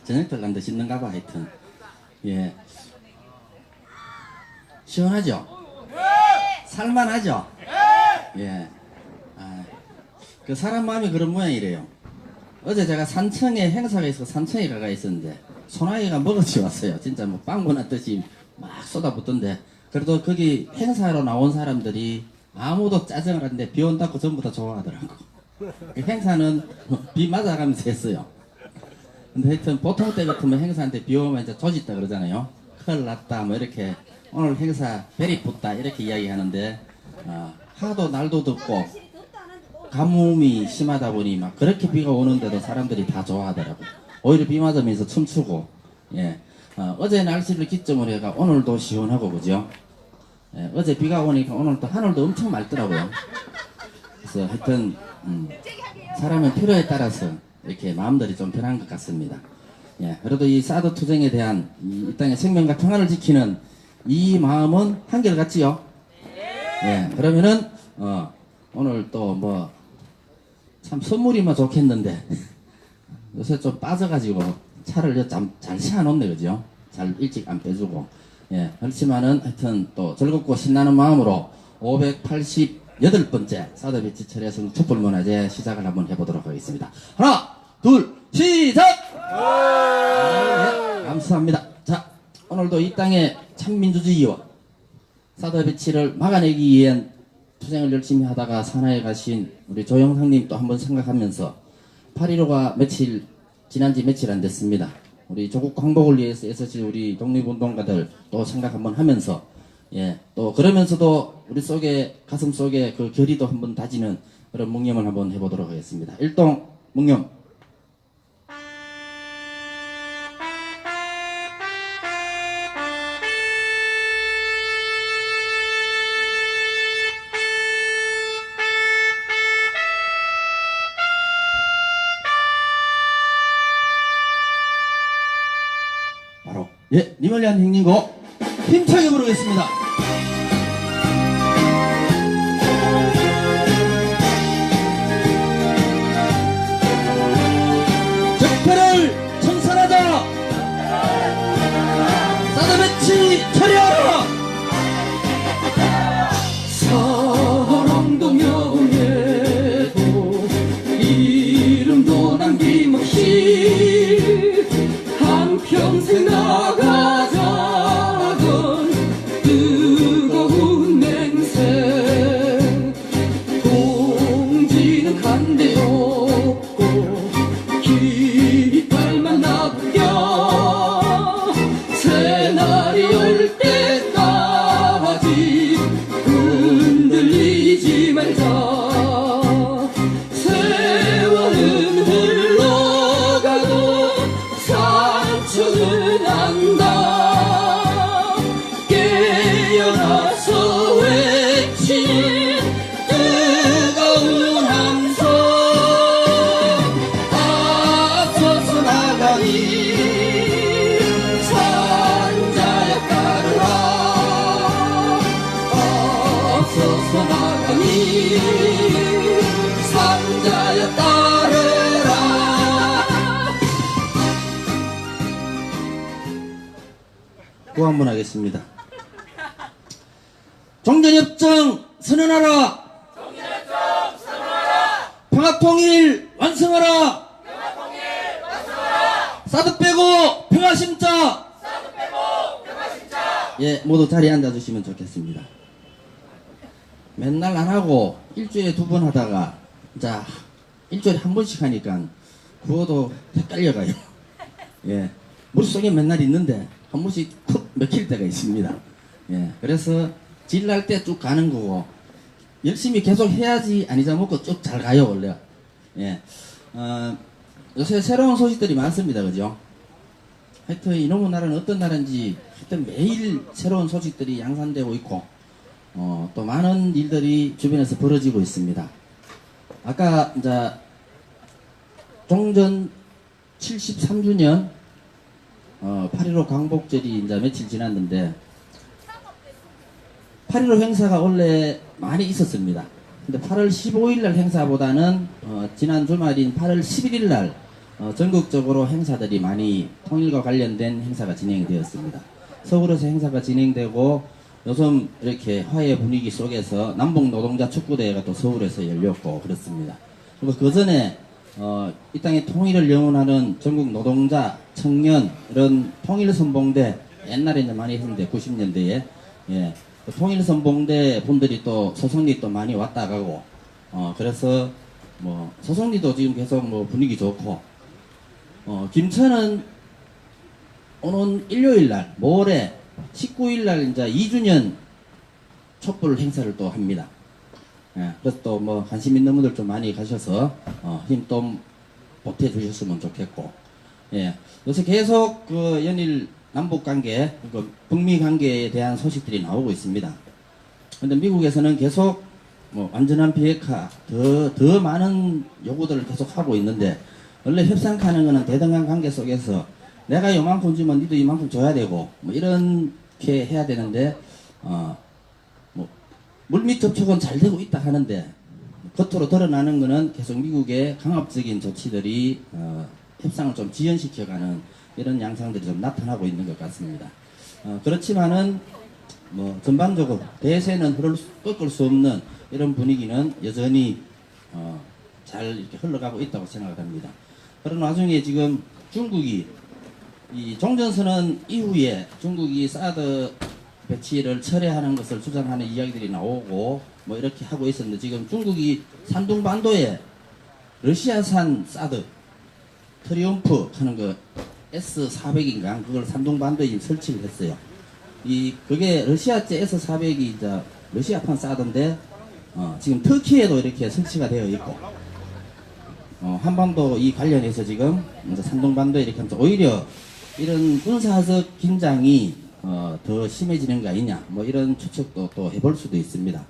저녁들 간 데 씻는가 봐, 하여튼. 예. 시원하죠? 살만하죠? 예. 아, 그 사람 마음이 그런 모양이래요. 어제 제가 산청에 행사가 있어서 산청에 가가 있었는데, 소나기가 먹어지 왔어요. 진짜 뭐 빵구 났듯이 막 쏟아붓던데, 그래도 거기 행사로 나온 사람들이 아무도 짜증을 안 내는데 비 온다고 전부 다 좋아하더라고. 그 행사는 비 맞아가면서 했어요. 근데 하여튼 보통 때 같으면 행사한테 비 오면 이제 조짓다 그러잖아요. 큰일 났다 뭐 이렇게 오늘 행사 베리 붙다 이렇게 이야기하는데 하도 날도 덥고 가뭄이 심하다 보니 막 그렇게 비가 오는데도 사람들이 다 좋아하더라고. 오히려 비 맞으면서 춤추고. 예. 어제 날씨를 기점으로 해가 오늘도 시원하고 그죠? 예, 어제 비가 오니까 오늘 또 하늘도 엄청 맑더라고요. 그래서 하여튼 사람의 필요에 따라서 이렇게 마음들이 좀 변한 것 같습니다. 예, 그래도 이 사드 투쟁에 대한 이 땅의 생명과 평안을 지키는 이 마음은 한결같지요? 예, 그러면은 오늘 또 뭐 참 선물이면 좋겠는데 요새 좀 빠져가지고 차를 잘 세워놓네 그죠? 잘 일찍 안 빼주고. 예, 그렇지만은 하여튼 또 즐겁고 신나는 마음으로 588번째 사드 배치 철야성 촛불문화제 시작을 한번 해보도록 하겠습니다. 하나, 둘, 시작! 예, 감사합니다. 자, 오늘도 이 땅의 참민주주의와 사드 배치를 막아내기 위한 투쟁을 열심히 하다가 산하에 가신 우리 조영상님 또 한번 생각하면서 8.15가 지난지 며칠 안 됐습니다. 우리 조국 광복을 위해서 애쓰실 우리 독립운동가들 또 생각 한번 하면서, 예, 또 그러면서도 우리 속에, 가슴 속에 그 결의도 한번 다지는 그런 묵념을 한번 해보도록 하겠습니다. 일동 묵념. 예, 님을 위한 행진곡 힘차게 부르겠습니다. 적폐를 청산하자. 사드 배치 처리하라. 사랑동역에도 이름도 남김없이 한평생 나가자던 뜨거운 맹세. 공지는 간데 없고 깃발만 나부려 새날이 올 때까지 흔들리지 말자. 세월은 흘러가도 상처는 안다. 깨어나서 외치는 뜨거운 함성. 앞서서 나가니 산자야 따르라. 앞서서 나가니 산자야 따르라. 또 한 번 하겠습니다. 종전협정 선언하라. 평화통일 완성하라. 사드 빼고 평화 심자. 예, 모두 자리에 앉아주시면 좋겠습니다. 맨날 안 하고 일주일에 2번 하다가 자 일주일에 한 번씩 하니까 그거도 헷갈려가요. 예, 머릿속에 맨날 있는데 한 번씩 툭 맥힐 때가 있습니다. 예, 그래서 질 날 때 쭉 가는 거고 열심히 계속 해야지 안 잊어먹고 쭉 잘 가요 원래. 예, 요새 새로운 소식들이 많습니다, 그죠? 하여튼 이놈의 나라는 어떤 나라인지 하여튼 매일 새로운 소식들이 양산되고 있고 또 많은 일들이 주변에서 벌어지고 있습니다. 아까 이제 종전 73주년 8.15 광복절이 이제 며칠 지났는데 8.15 행사가 원래 많이 있었습니다. 근데 8월 15일 날 행사보다는 지난 주말인 8월 11일 날 전국적으로 행사들이 많이 통일과 관련된 행사가 진행이 되었습니다. 서울에서 행사가 진행되고 요즘 이렇게 화해 분위기 속에서 남북 노동자 축구대회가 또 서울에서 열렸고 그렇습니다. 그리고 그 전에 이 땅의 통일을 영원하는 전국 노동자, 청년 이런 통일선봉대 옛날에 이제 많이 했는데 90년대에 예, 그 통일선봉대 분들이 또 소송리 또 많이 왔다 가고 그래서 뭐 소송리도 지금 계속 뭐 분위기 좋고 김천은 오는 일요일날 모레 19일날 이제 2주년 촛불 행사를 또 합니다. 예, 그래서 또 뭐 관심 있는 분들 좀 많이 가셔서 힘 좀 보태 주셨으면 좋겠고, 예, 요새 계속 그 연일 남북 관계, 그 북미 관계에 대한 소식들이 나오고 있습니다. 근데 미국에서는 계속 뭐 완전한 비핵화, 더 많은 요구들을 계속 하고 있는데 원래 협상하는 거는 대등한 관계 속에서 내가 요만큼 주면 니도 이만큼 줘야 되고 뭐 이렇게 해야 되는데 뭐 물밑 접촉은 잘 되고 있다 하는데 겉으로 드러나는 거는 계속 미국의 강압적인 조치들이 협상을 좀 지연시켜가는 이런 양상들이 좀 나타나고 있는 것 같습니다. 그렇지만은 뭐 전반적으로 대세는 꺾을 수 없는 이런 분위기는 여전히 잘 이렇게 흘러가고 있다고 생각을 합니다. 그런 와중에 지금 중국이 이 종전선언 이후에 중국이 사드 배치를 철회하는 것을 주장하는 이야기들이 나오고 뭐 이렇게 하고 있었는데 지금 중국이 산둥반도에 러시아산 사드 트리움프 하는 거 S400인가 그걸 산둥반도에 지금 설치를 했어요. 그게 러시아제 S400이 이제 러시아판 사드인데 지금 터키에도 이렇게 설치가 되어 있고 한반도 이 관련해서 지금 이제 산둥반도에 이렇게 하면서 오히려 이런 군사적 긴장이 더 심해지는 거 아니냐 뭐 이런 추측도 또 해볼 수도 있습니다.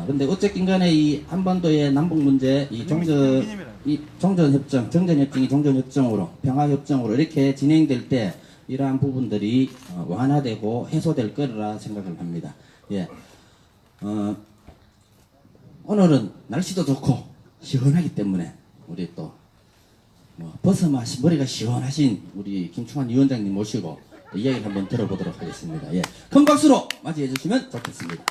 근데 어쨌든 간에 이 한반도의 남북 문제 이 종전협정 정전협정이 종전협정으로 평화협정으로 이렇게 진행될 때 이러한 부분들이 완화되고 해소될 거라 생각을 합니다. 예. 오늘은 날씨도 좋고 시원하기 때문에 우리 또 벗어마신 머리가 시원하신 우리 김충환 위원장님 모시고 이야기를 한번 들어보도록 하겠습니다. 예, 큰 박수로 맞이해 주시면 좋겠습니다.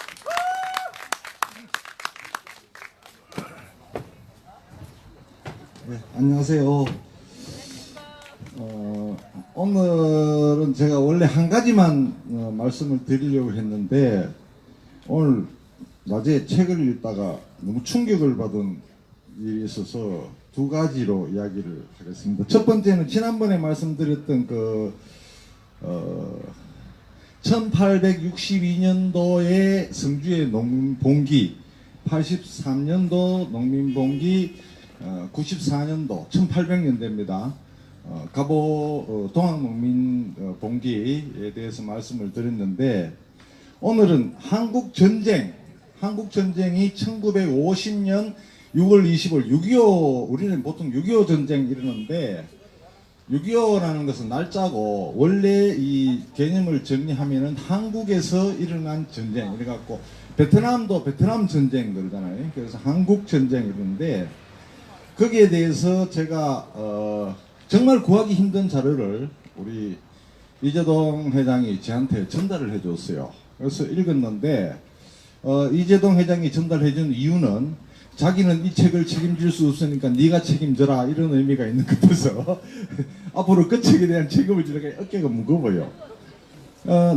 네, 안녕하세요. 오늘은 제가 원래 한 가지만 말씀을 드리려고 했는데 오늘 낮에 책을 읽다가 너무 충격을 받은 일이 있어서 두 가지로 이야기를 하겠습니다. 첫 번째는 지난번에 말씀드렸던 1862년도에 성주의 농민봉기, 83년도 농민봉기, 94년도 1800년대입니다. 갑오 동학농민봉기에 대해서 말씀을 드렸는데 오늘은 한국전쟁이 1950년 6월 20일 6.25 우리는 보통 6.25 전쟁 이러는데 6.25라는 것은 날짜고 원래 이 개념을 정리하면은 한국에서 일어난 전쟁 이래갖고 베트남도 베트남 전쟁 그러잖아요. 그래서 한국 전쟁 이러는데 거기에 대해서 제가 정말 구하기 힘든 자료를 우리 이재동 회장이 저한테 전달을 해줬어요. 그래서 읽었는데 이재동 회장이 전달해준 이유는 자기는 이 책을 책임질 수 없으니까 네가 책임져라 이런 의미가 있는 것 같아서 앞으로 그 책에 대한 책임을 지니까 어깨가 무거워요.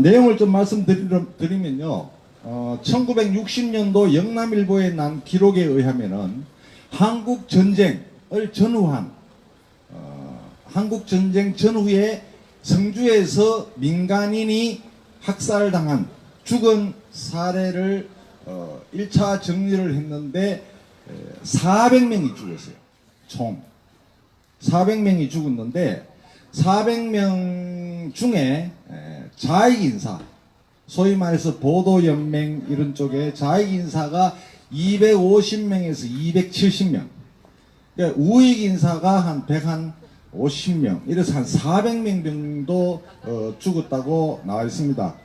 내용을 좀 말씀드리면요. 1960년도 영남일보에 난 기록에 의하면은 한국전쟁을 전후한 한국전쟁 전후에 성주에서 민간인이 학살당한 죽은 사례를 1차 정리를 했는데 400명이 죽었어요. 총 400명이 죽었는데 400명 중에 자익인사 소위 말해서 보도연맹 이런 쪽에 자익인사가 250명에서 270명 그러니까 우익인사가 한 150명 이래서 한 400명 정도 죽었다고 나와 있습니다.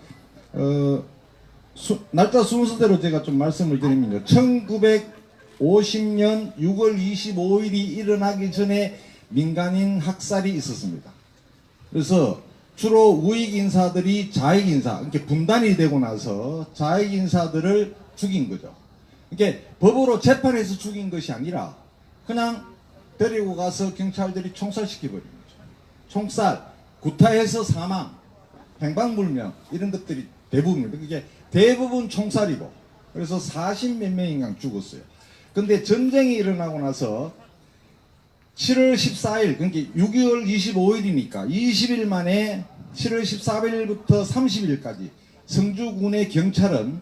날짜 순서대로 제가 좀 말씀을 드리면요. 1950년 6월 25일이 일어나기 전에 민간인 학살이 있었습니다. 그래서 주로 우익 인사들이 좌익 인사, 이렇게 분단이 되고 나서 좌익 인사들을 죽인 거죠. 이게 법으로 재판에서 죽인 것이 아니라 그냥 데리고 가서 경찰들이 총살시켜버린 거죠. 총살, 구타해서 사망, 행방불명 이런 것들이 대부분입니다. 그게 대부분 총살이고, 그래서 40몇 명인가 죽었어요. 근데 전쟁이 일어나고 나서 7월 14일, 그러니까 6.25월 25일이니까 20일 만에 7월 14일부터 30일까지 성주군의 경찰은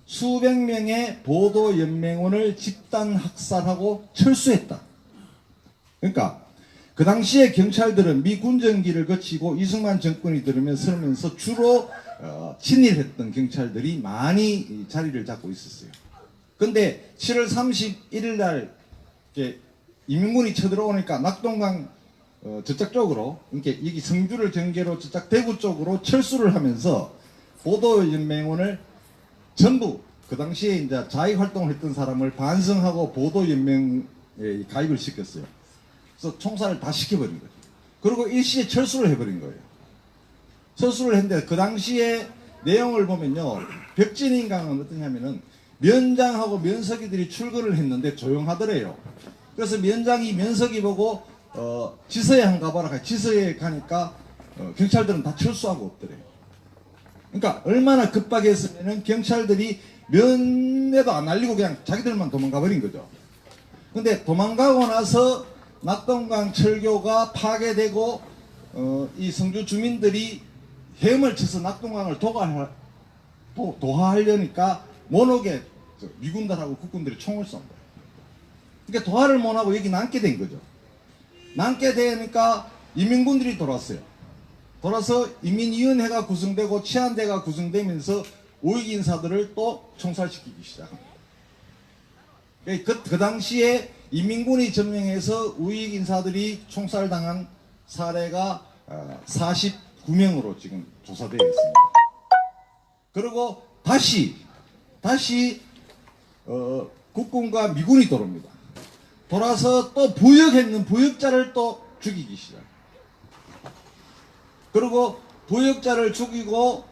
수백 명의 보도연맹원을 집단 학살하고 철수했다. 그러니까 그 당시에 경찰들은 미 군정기를 거치고 이승만 정권이 들으면서 주로 친일했던 경찰들이 많이 자리를 잡고 있었어요. 근데 7월 31일 날 이민군이 쳐들어오니까 낙동강 저쪽 쪽으로, 이렇게 여기 성주를 전개로 저쪽 대구 쪽으로 철수를 하면서 보도연맹원을 전부 그 당시에 이제 자익 활동을 했던 사람을 반성하고 보도연맹에 가입을 시켰어요. 그래서 총살을 다 시켜버린 거죠. 그리고 일시에 철수를 해버린 거예요. 철수를 했는데 그 당시에 내용을 보면요, 벽진인강은 어떠냐면은 면장하고 면석이들이 출근을 했는데 조용하더래요. 그래서 면장이 면석이 보고 지서에 한 가봐라. 지서에 가니까 경찰들은 다 철수하고 없더래요. 그러니까 얼마나 급박했으면은 경찰들이 면에도 안 날리고 그냥 자기들만 도망가 버린 거죠. 근데 도망가고 나서 낙동강 철교가 파괴되고 이 성주 주민들이 헤엄을 쳐서 낙동강을 도하하려니까 못 오게 미군들하고 국군들이 총을 쏜 거예요. 그러니까 도하를 못 하고 여기 남게 된 거죠. 남게 되니까 인민군들이 돌았어요. 돌아서 인민위원회가 구성되고 치안대가 구성되면서 우익 인사들을 또 총살시키기 시작합니다. 그 당시에 인민군이 점령해서 우익 인사들이 총살당한 사례가 49명으로 지금 조사되어 있습니다. 그리고 다시 국군과 미군이 돌아옵니다. 돌아서 또 부역했는 부역자를 또 죽이기 시작. 그리고 부역자를 죽이고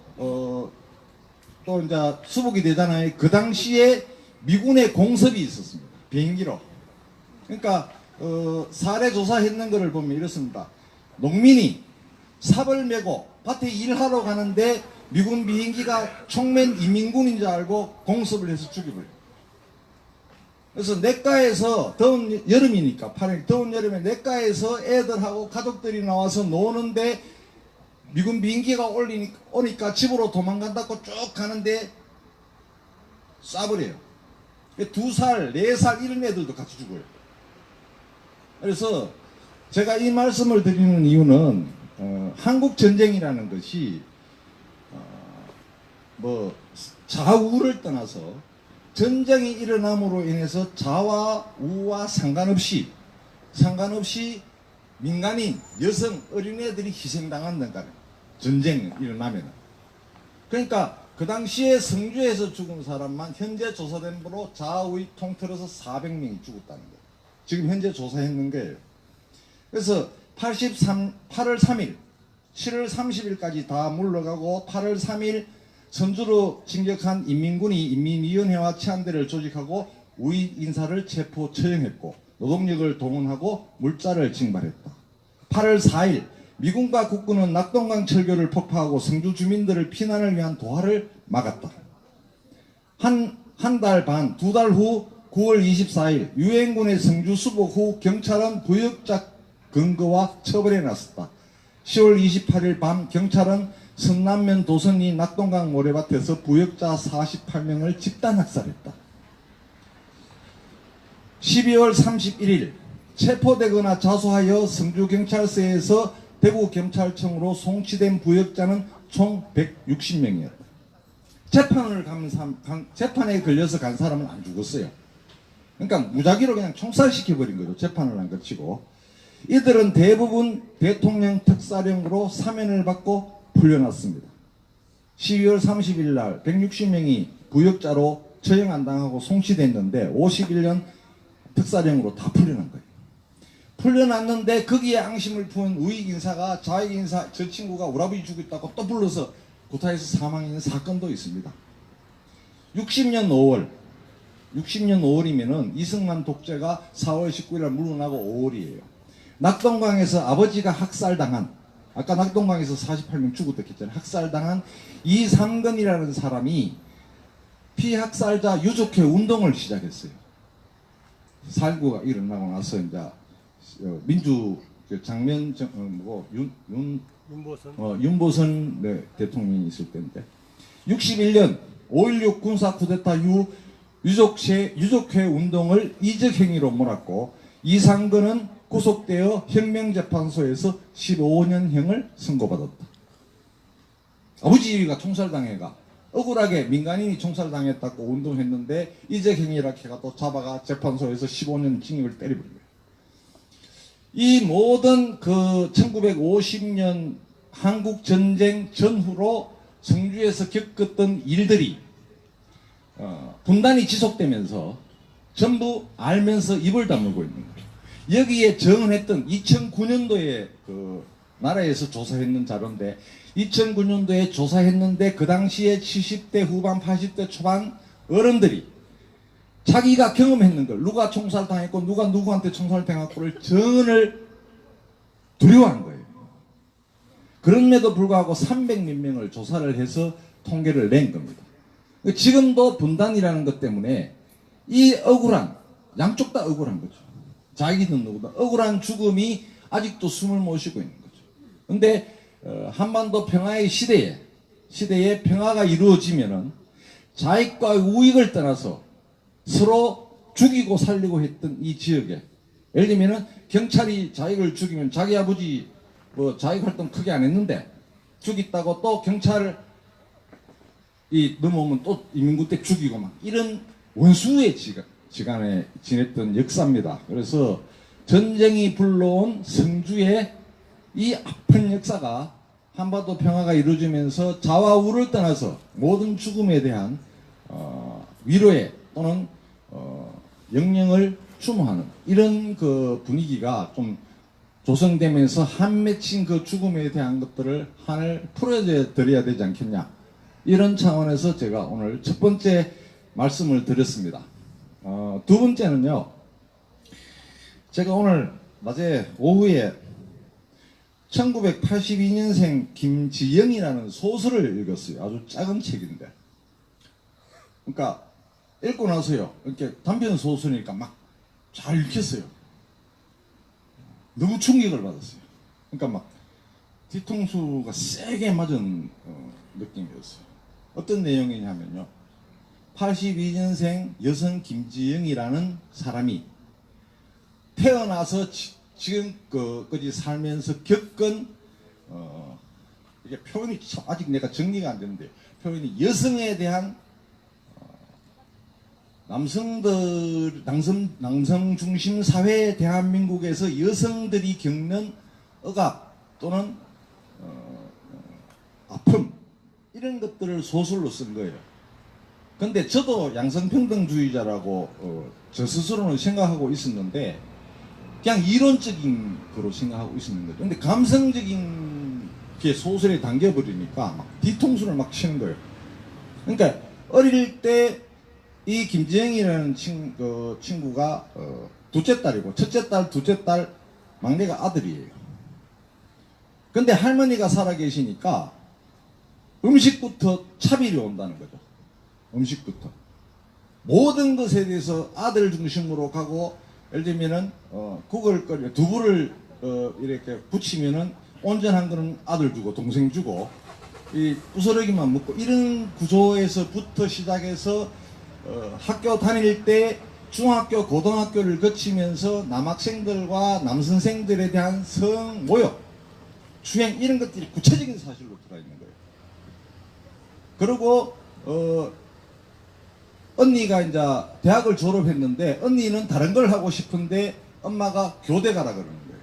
또 이제 수복이 되잖아요. 그 당시에 미군의 공습이 있었습니다. 비행기로. 그러니까 사례 조사했는 것을 보면 이렇습니다. 농민이 삽을 메고 밭에 일하러 가는데 미군 비행기가 총맨 인민군인 줄 알고 공습을 해서 죽여버려요. 그래서 냇가에서 더운 여름이니까 더운 여름에 냇가에서 애들하고 가족들이 나와서 노는데 미군 비행기가 오니까 집으로 도망간다고 쭉 가는데 쏴버려요. 2살, 4살 이런 애들도 같이 죽어요. 그래서 제가 이 말씀을 드리는 이유는 한국 전쟁이라는 것이 뭐 좌우를 떠나서 전쟁이 일어남으로 인해서 좌와 우와 상관없이 민간인, 여성, 어린애들이 희생당한다는 전쟁이 일어나면. 그러니까 그 당시에 성주에서 죽은 사람만 현재 조사된 거로 좌우익 통틀어서 400명이 죽었다는 거예요. 지금 현재 조사했는 거예요. 그래서 8월 3일, 7월 30일까지 다 물러가고 8월 3일 선주로 진격한 인민군이 인민위원회와 치안대를 조직하고 우익 인사를 체포 처형했고 노동력을 동원하고 물자를 징발했다. 8월 4일 미군과 국군은 낙동강 철교를 폭파하고 성주 주민들을 피난을 위한 도하를 막았다. 한 달 반, 2달 후 9월 24일 유엔군의 성주 수복 후 경찰은 부역자 근거와 처벌에 나섰다. 10월 28일 밤 경찰은 성남면 도선리 낙동강 모래밭에서 부역자 48명을 집단 학살했다. 12월 31일 체포되거나 자수하여 성주경찰서에서 대구경찰청으로 송치된 부역자는 총 160명이었다. 재판에 걸려서 간 사람은 안 죽었어요. 그러니까 무작위로 그냥 총살시켜버린 거죠. 재판을 안 거치고. 이들은 대부분 대통령 특사령으로 사면을 받고 풀려났습니다. 12월 30일 날 160명이 부역자로 처형 안 당하고 송치됐는데 51년 특사령으로 다 풀려난 거예요. 풀려났는데 거기에 앙심을 푼 우익 인사가 좌익 인사 저 친구가 우라비 죽였다고 또 불러서 구타에서 사망하는 사건도 있습니다. 60년 5월이면은 이승만 독재가 4월 19일 물러나고 5월이에요. 낙동강에서 아버지가 학살당한, 아까 낙동강에서 48명 죽었다 했잖아요. 학살당한 이상근이라는 사람이 피학살자 유족회 운동을 시작했어요. 4.19가 일어나고 나서 이제 민주 장면 윤보선 네, 대통령이 있을 때인데 61년 5.16 군사 쿠데타 이후 유족회 운동을 이적행위로 몰았고 이상근은 구속되어 혁명재판소에서 15년형을 선고받았다. 아버지가 총살당해가 억울하게 민간인이 총살당했다고 운동했는데 이적행위라 해가 또 잡아가 재판소에서 15년 징역을 때려버린 거예요. 이 모든 그 1950년 한국전쟁 전후로 성주에서 겪었던 일들이 분단이 지속되면서 전부 알면서 입을 다물고 있는 거예요. 여기에 정언했던 2009년도에 그 나라에서 조사했는 자료인데 2009년도에 조사했는데 그 당시에 70대 후반 80대 초반 어른들이 자기가 경험했는 걸 누가 총살당했고 누가 누구한테 총살당했고를 정언을 두려워한 거예요. 그럼에도 불구하고 300몇 명을 조사를 해서 통계를 낸 겁니다. 지금도 분단이라는 것 때문에 이 억울한, 양쪽 다 억울한 거죠. 자기든 누구든 억울한 죽음이 아직도 숨을 못 쉬고 있는 거죠. 근데 한반도 평화의 시대에 평화가 이루어지면은 자익과 우익을 떠나서 서로 죽이고 살리고 했던 이 지역에, 예를 들면은 경찰이 자익을 죽이면 자기 아버지 뭐 자익 활동 크게 안 했는데 죽였다고 또 경찰을 넘어오면 또 인민군 때 죽이고 막 이런 원수의 지간에 지냈던 역사입니다. 그래서 전쟁이 불러온 성주의 이 아픈 역사가 한반도 평화가 이루어지면서 자와 우를 떠나서 모든 죽음에 대한 위로에 또는 영령을 추모하는 이런 그 분위기가 좀 조성되면서 한 맺힌 그 죽음에 대한 것들을 한을 풀어져 드려야 되지 않겠냐, 이런 차원에서 제가 오늘 첫 번째 말씀을 드렸습니다. 두 번째는요, 제가 오늘 낮에 오후에 1982년생 김지영이라는 소설을 읽었어요. 아주 작은 책인데. 그러니까 읽고 나서요, 이렇게 단편 소설이니까 막 잘 읽혔어요. 너무 충격을 받았어요. 그러니까 막 뒤통수가 세게 맞은 느낌이었어요. 어떤 내용이냐면요, 82년생 여성 김지영이라는 사람이 태어나서 지금까지 살면서 겪은 이게 표현이 아직 내가 정리가 안 되는데, 표현이 여성에 대한 남성 중심 사회 대한민국에서 여성들이 겪는 억압 또는 아픔, 이런 것들을 소설로 쓴 거예요. 근데 저도 양성평등주의자라고 저 스스로는 생각하고 있었는데 그냥 이론적인 거로 생각하고 있었는 거죠. 근데 감성적인 게 소설에 담겨버리니까 막 뒤통수를 막 치는 거예요. 그러니까 어릴 때 이 김지영이라는 친구가 둘째 딸이고, 첫째 딸, 둘째 딸, 막내가 아들이에요. 근데 할머니가 살아계시니까 음식부터 차별이 온다는 거죠. 음식부터. 모든 것에 대해서 아들 중심으로 가고, 예를 들면은, 국을 끓여, 두부를, 이렇게 부치면은 온전한 거는 아들 주고, 동생 주고, 이 부스러기만 먹고, 이런 구조에서부터 시작해서, 학교 다닐 때 중학교, 고등학교를 거치면서 남학생들과 남선생들에 대한 성모욕, 추행, 이런 것들이 구체적인 사실로 들어있는 거예요. 그리고 언니가 이제 대학을 졸업했는데 언니는 다른 걸 하고 싶은데 엄마가 교대 가라 그러는 거예요.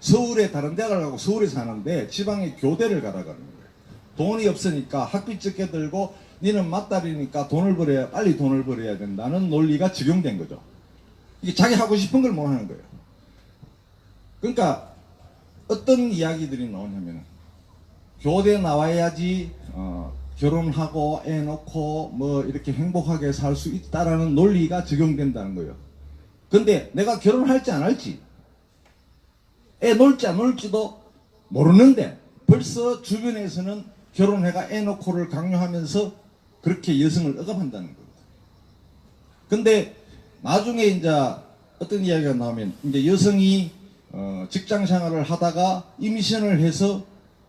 서울에 다른 대학을 가고 서울에 사는데 지방에 교대를 가라 그러는 거예요. 돈이 없으니까 학비 적게 들고 니는 맞다리니까 빨리 돈을 벌어야 된다는 논리가 적용된 거죠. 이게 자기 하고 싶은 걸 못 하는 거예요. 그러니까 어떤 이야기들이 나오냐면 교대 나와야지 결혼하고 애 놓고 뭐 이렇게 행복하게 살 수 있다라는 논리가 적용된다는 거예요. 근데 내가 결혼할지 안 할지 애 놓을지 안 놓을지도 모르는데 벌써 주변에서는 결혼해가 애 놓고를 강요하면서 그렇게 여성을 억압한다는 거예요. 근데 나중에 이제 어떤 이야기가 나오면 이제 여성이 직장 생활을 하다가 임신을 해서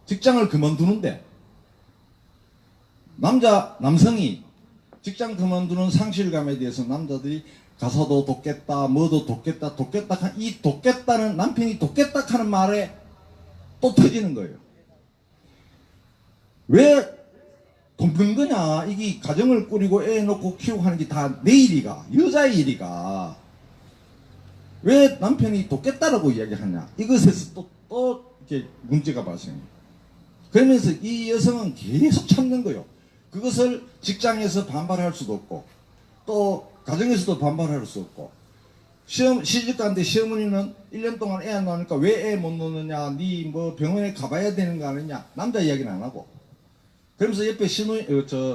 직장을 그만두는데 남성이 직장 그만두는 상실감에 대해서 남자들이 가사도 돕겠다, 뭐도 돕겠다, 이 돕겠다는 남편이 돕겠다 하는 말에 또 터지는 거예요. 왜 돕는 거냐? 이게 가정을 꾸리고 애 놓고 키우고 하는 게 다 내 일이가, 여자의 일이가. 왜 남편이 돕겠다라고 이야기하냐? 이것에서 또 이렇게 문제가 발생해요. 그러면서 이 여성은 계속 참는 거예요. 그것을 직장에서 반발할 수도 없고, 또 가정에서도 반발할 수 없고, 시집가는데 시어머니는 1년 동안 애 안 낳으니까 왜 애 못 놓느냐, 니 뭐 병원에 가봐야 되는 거 아니냐, 남자 이야기는 안 하고. 그러면서 옆에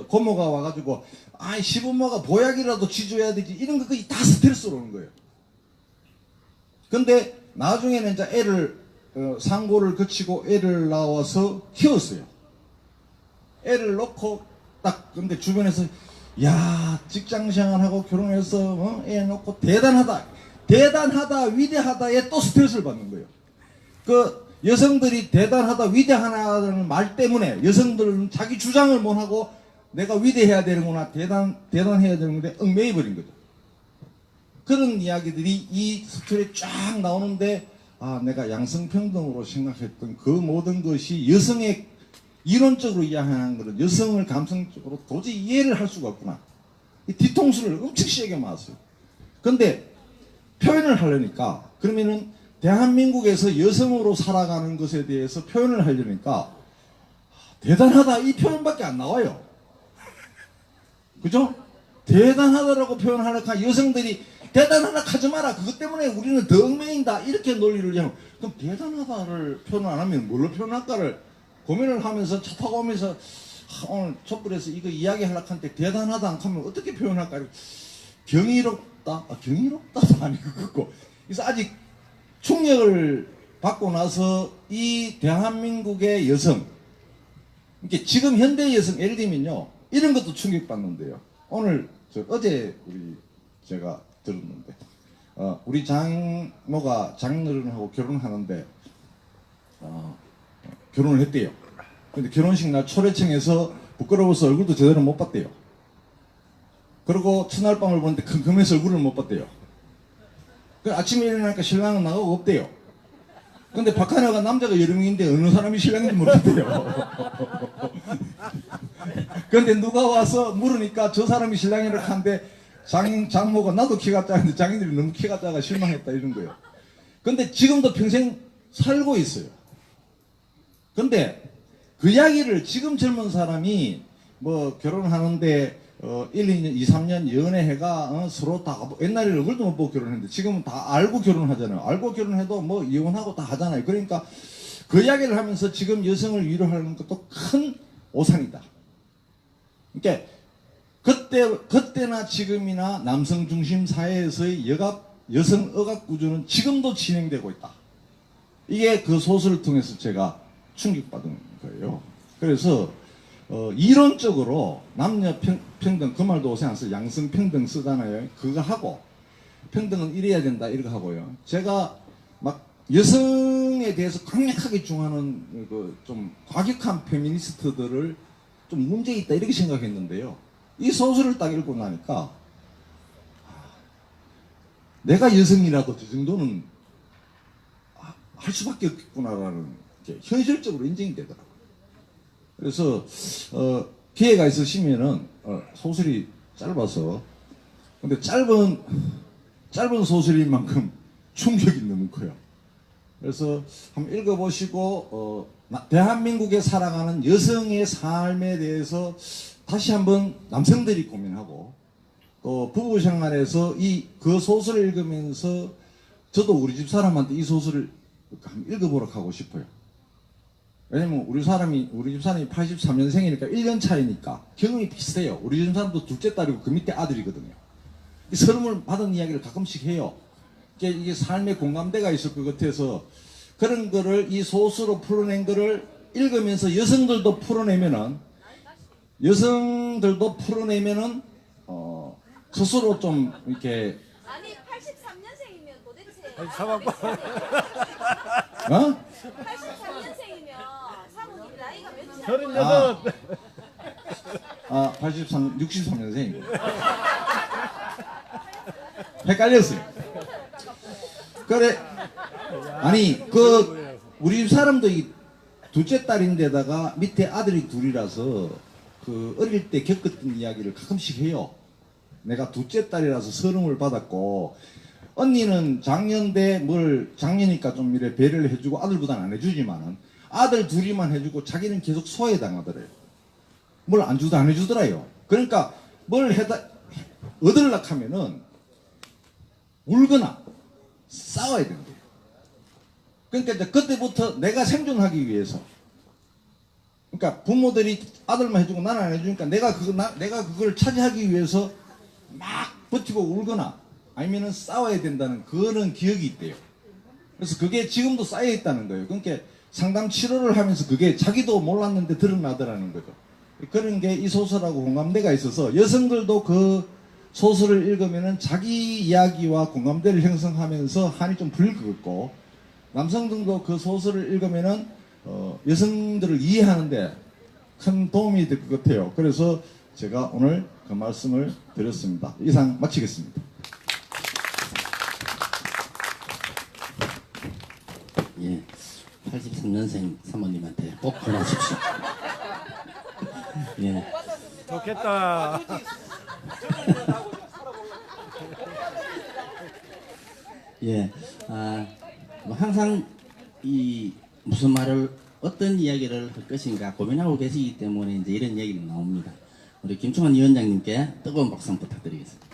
고모가 와가지고, 아이, 시부모가 보약이라도 쥐줘야 되지, 이런 거 거의 다 스트레스로 오는 거예요. 근데 나중에는 이제 애를, 상고를 거치고 애를 낳아서 키웠어요. 애를 놓고 근데 주변에서, 야, 직장 생활하고 결혼해서, 애 놓고 대단하다, 위대하다에 또 스트레스를 받는 거예요. 여성들이 대단하다, 위대하다는 말 때문에 여성들은 자기 주장을 못하고 내가 위대해야 되는구나, 대단해야 되는데 얽매여 버린 거죠. 그런 이야기들이 이 스토리에 쫙 나오는데, 아, 내가 양성평등으로 생각했던 그 모든 것이 여성의 이론적으로 이해하는 것은 여성을 감성적으로 도저히 이해를 할 수가 없구나. 이 뒤통수를 엄청 세게 맞았어요. 근데 표현을 하려니까, 그러면은 대한민국에서 여성으로 살아가는 것에 대해서 표현을 하려니까 대단하다 이 표현밖에 안 나와요. 그죠? 대단하다라고 표현하니까 여성들이 대단하다 하지 마라, 그것 때문에 우리는 더 얽매인다, 이렇게 논리를 하면, 그럼 대단하다를 표현 안 하면 뭘로 표현할까를 고민을 하면서 차 타고 오면서 오늘 촛불에서 이거 이야기하려고 하는데 대단하다 안 하면 어떻게 표현할까? 경이롭다? 경이롭다도 아니고 그거. 그래서 아직 충격을 받고 나서 이 대한민국의 여성, 이게 지금 현대 여성, 예를 들면요, 이런 것도 충격받는데요. 오늘 어제 제가 들었는데, 우리 장모가 장인어른하고 결혼하는데 결혼을 했대요. 근데 결혼식 날 초래청에서 부끄러워서 얼굴도 제대로 못 봤대요. 그리고 첫날 밤을 보는데 컴컴해서 얼굴을 못 봤대요. 그 아침에 일어나니까 신랑은 나가고 없대요. 근데 박하나가 남자가 여러 명인데 어느 사람이 신랑인지 모르겠대요. 근데 누가 와서 물으니까 저 사람이 신랑이라고 하는데 장모가 나도 키가 작은데 장인들이 너무 키가 작아 실망했다 이런 거예요. 근데 지금도 평생 살고 있어요. 근데 그 이야기를 지금 젊은 사람이 뭐 결혼하는데 1, 2년, 2, 3년 연애해가 서로 다 옛날에 얼굴도 못 보고 결혼했는데 지금은 다 알고 결혼하잖아요. 알고 결혼해도 뭐 이혼하고 다 하잖아요. 그러니까 그 이야기를 하면서 지금 여성을 위로하는 것도 큰 오산이다. 그러니까 그때나 지금이나 남성 중심 사회에서의 여성 억압 구조는 지금도 진행되고 있다. 이게 그 소설을 통해서 제가 충격받은 거예요. 그래서 이론적으로 남녀 평등, 그 말도 오세 안 써요. 양성평등 쓰잖아요. 그거 하고 평등은 이래야 된다 이렇게 하고요. 제가 막 여성에 대해서 강력하게 중하는 좀 과격한 페미니스트들을 좀 문제 있다 이렇게 생각했는데요. 이 소설을 딱 읽고 나니까 내가 여성이라도 저 정도는 할 수밖에 없겠구나라는 게 현실적으로 인정이 되더라고요. 그래서 기회가 있으시면은 소설이 짧아서, 근데 짧은 소설인 만큼 충격이 너무 커요. 그래서 한번 읽어보시고 대한민국에 살아가는 여성의 삶에 대해서 다시 한번 남성들이 고민하고, 또 부부 생활에서 그 소설을 읽으면서 저도 우리 집 사람한테 이 소설을 한번 읽어보도록 하고 싶어요. 왜냐면 우리 집 사람이 83년생이니까 1년 차이니까 경험이 비슷해요. 우리 집 사람도 둘째 딸이고 그 밑에 아들이거든요. 이 서름을 받은 이야기를 가끔씩 해요. 이게 삶의 공감대가 있을 것 같아서 그런 거를 이 소수로 풀어낸 거를 읽으면서 여성들도 풀어내면은 스스로 좀 이렇게 아니 83년생이면 도대체 어? 83년생이면 사모님 나이가 몇이야? 36. 63년생이고 헷갈렸어요. 그래 아니 우리 집 사람도 이 둘째 딸인데다가 밑에 아들이 둘이라서 그 어릴 때 겪었던 이야기를 가끔씩 해요. 내가 둘째 딸이라서 서름을 받았고 언니는 작년이니까 좀 이래 배려를 해주고 아들보다는 안 해주지만은 아들 둘이만 해주고 자기는 계속 소외당하더래요. 뭘 안 주도 안 해주더라요. 그러니까 뭘 얻으려고 하면은 울거나 싸워야 된대요. 그러니까 이제 그때부터 내가 생존하기 위해서 그러니까 부모들이 아들만 해주고 나는 안 해주니까 내가 그걸 차지하기 위해서 막 버티고 울거나 아니면은 싸워야 된다는 그런 기억이 있대요. 그래서 그게 지금도 쌓여 있다는 거예요. 그러니까 상담 치료를 하면서 그게 자기도 몰랐는데 드러나더라는 거죠. 그런 게 이 소설하고 공감대가 있어서 여성들도 그 소설을 읽으면은 자기 이야기와 공감대를 형성하면서 한이 좀 풀릴 것 같고 남성들도 그 소설을 읽으면은 여성들을 이해하는데 큰 도움이 될 것 같아요. 그래서 제가 오늘 그 말씀을 드렸습니다. 이상 마치겠습니다. 예, 83년생 사모님한테 꼭 보내십시오. 예, 좋겠다. 예, 뭐 항상 무슨 말을 어떤 이야기를 할 것인가 고민하고 계시기 때문에 이제 이런 얘기가 나옵니다. 우리 김충환 위원장님께 뜨거운 박수 한번 부탁드리겠습니다.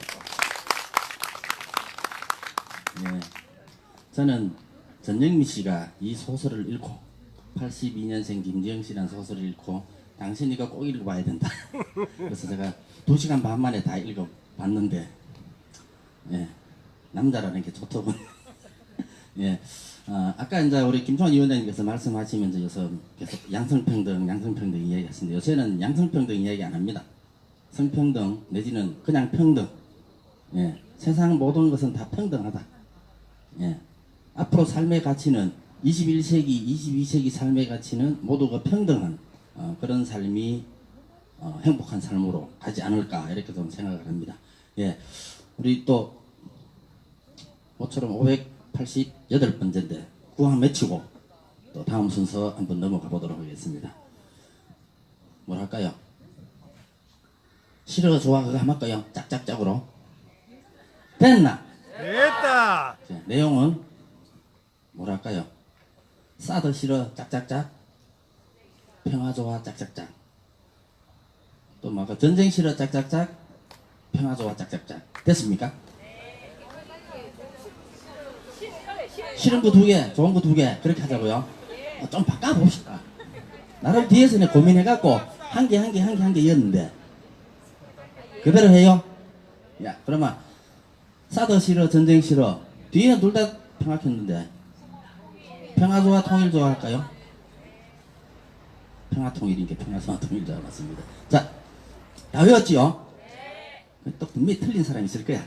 예, 저는 전영미 씨가 이 소설을 읽고 82년생 김지영 씨라는 소설을 읽고 당신이가 꼭 읽어봐야 된다. 그래서 제가 2시간 반 만에 다 읽어봤는데 예, 남자라는 게 좋더군. 예, 아까 이제 우리 김충환 위원장님께서 말씀하시면서 계속 양성평등 이야기하시는데 요새는 양성평등 이야기 안 합니다. 성평등 내지는 그냥 평등. 예, 세상 모든 것은 다 평등하다. 예, 앞으로 삶의 가치는 21세기, 22세기 삶의 가치는 모두가 평등한 그런 삶이 행복한 삶으로 가지 않을까 이렇게 좀 생각을 합니다. 예, 우리 또 모처럼 588번째인데 구황 맺히고 또 다음 순서 한번 넘어가 보도록 하겠습니다. 뭐랄까요? 싫어 좋아 그거 한번 할까요? 짝짝짝으로 됐나? 됐다. 자, 내용은 뭐랄까요? 싸더 싫어 짝짝짝 평화 좋아 짝짝짝 또 뭐가 전쟁 싫어 짝짝짝 평화 좋아 짝짝짝 됐습니까? 싫은 거 2개 좋은 거 2개 그렇게 하자고요. 좀 바꿔봅시다. 나름 뒤에서 고민해갖고 한 개 였는데 그대로 해요. 야 그러면 싸더 싫어 전쟁 싫어 뒤에는 둘 다 평화했는데 평화 좋아 통일 좋아 할까요? 평화 통일인 게 평화 좋아 통일 좋아 맞습니다. 자, 다 외웠지요? 또 분명히 틀린 사람이 있을 거야.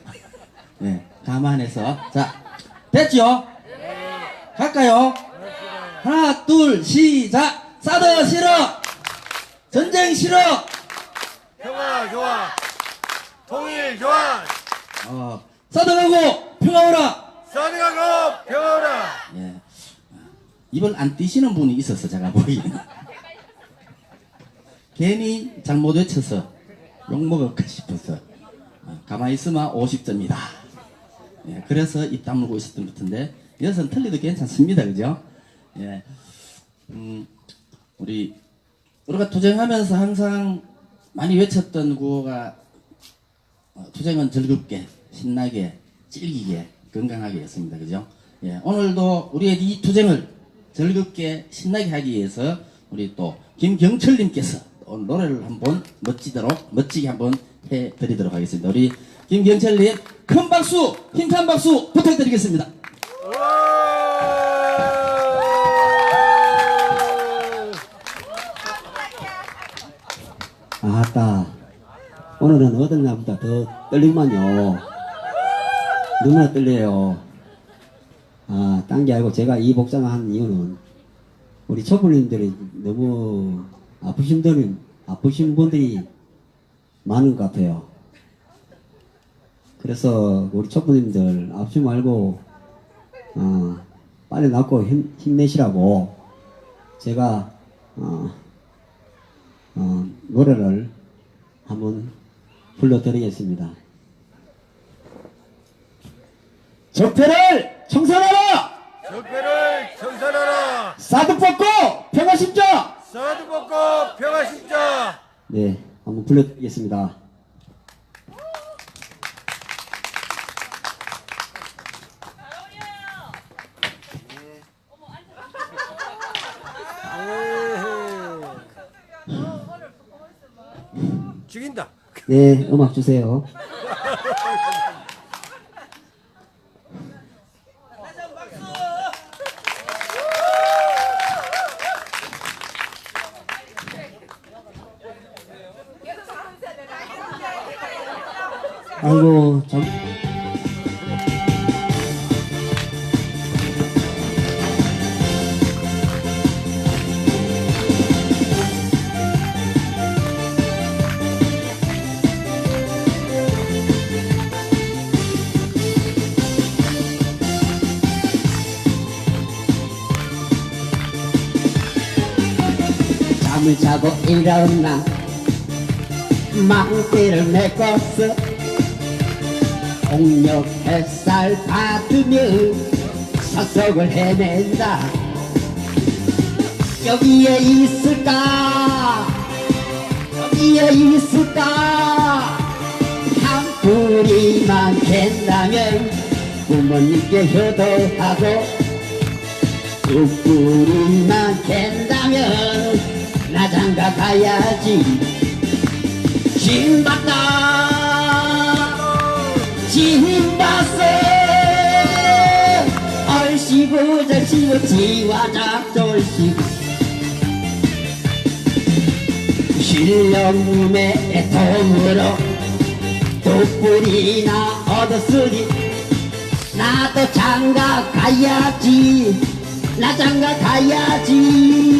네, 감안해서 자 됐죠? 갈까요? 하나 둘 시작. 싸더 싫어 전쟁 싫어 평화 좋아. 통일 좋아. 싸더 가고 평화 오라. 싸늘하고 평화라. 예. 입을 안 띄시는 분이 있어서 제가 보기에는 괜히 잘못 외쳐서 욕먹을까 싶어서 가만히 있으면 50점이다. 예, 그래서 입 다물고 있었던 것 같은데 이것은 틀리도 괜찮습니다. 그죠? 예. 우리가 투쟁하면서 항상 많이 외쳤던 구호가 투쟁은 즐겁게 신나게 질기게 건강하게 였습니다. 그죠? 예, 오늘도 우리의 이 투쟁을 즐겁게 신나게 하기 위해서 우리 또 김경철님께서 오늘 노래를 한번 멋지게 한번 해드리도록 하겠습니다. 우리 김경철님 큰 박수, 힘찬 박수 부탁드리겠습니다. 아따, 오늘은 어떤 날보다 더 떨리구만요. 너무나 떨려요. 아, 딴 게 아니고 제가 이 복장을 한 이유는 우리 촛불님들이 너무 아프신 분들이 많은 것 같아요. 그래서 우리 촛불님들 아프지 말고 빨리 낫고 힘내시라고 제가 노래를 한번 불러드리겠습니다. 적폐를 청산하라! 적폐를 청산하라! 사드 뽑고 평화 심자! 사드 벗고 평화 심자! 네, 한번 불러드리겠습니다. 죽인다. 네, 음악 주세요. 아이고, 참. 잠을 자고 일어나 망대를 메꿨어 공력 햇살 받으며 산속을 헤맨다 여기에 있을까 한 뿌리만 캔다면 부모님께 효도하고 두 뿌리만 캔다면 나 장가 가야지 신봤다 신봤어 얼씨구 절씨구 지화작 절씨구 신령님의 도움으로 두 뿌리나 얻었으니 나도 장가 가야지 나 장가 가야지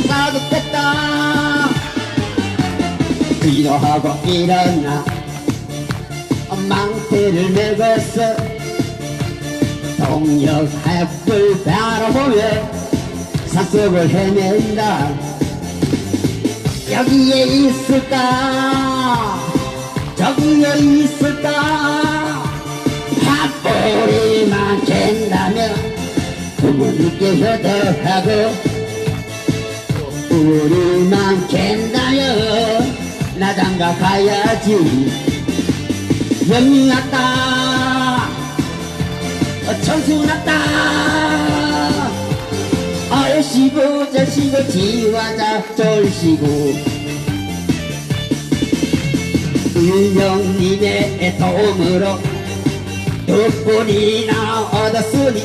싸둑됐다 기도하고 일어나 망태를 메었어 동력 햇불 바라보며 산속을 헤맨다 여기에 있을까 저기에 있을까 한 뿌리만 캔다면 부모님께 효도하고 뿌리만 캔다면 나 장가 가야지 영리 났다 천수 났다 얼씨구 절씨구 지화자 절씨구 은영님의 도움으로 두 뿌리나 얻었으니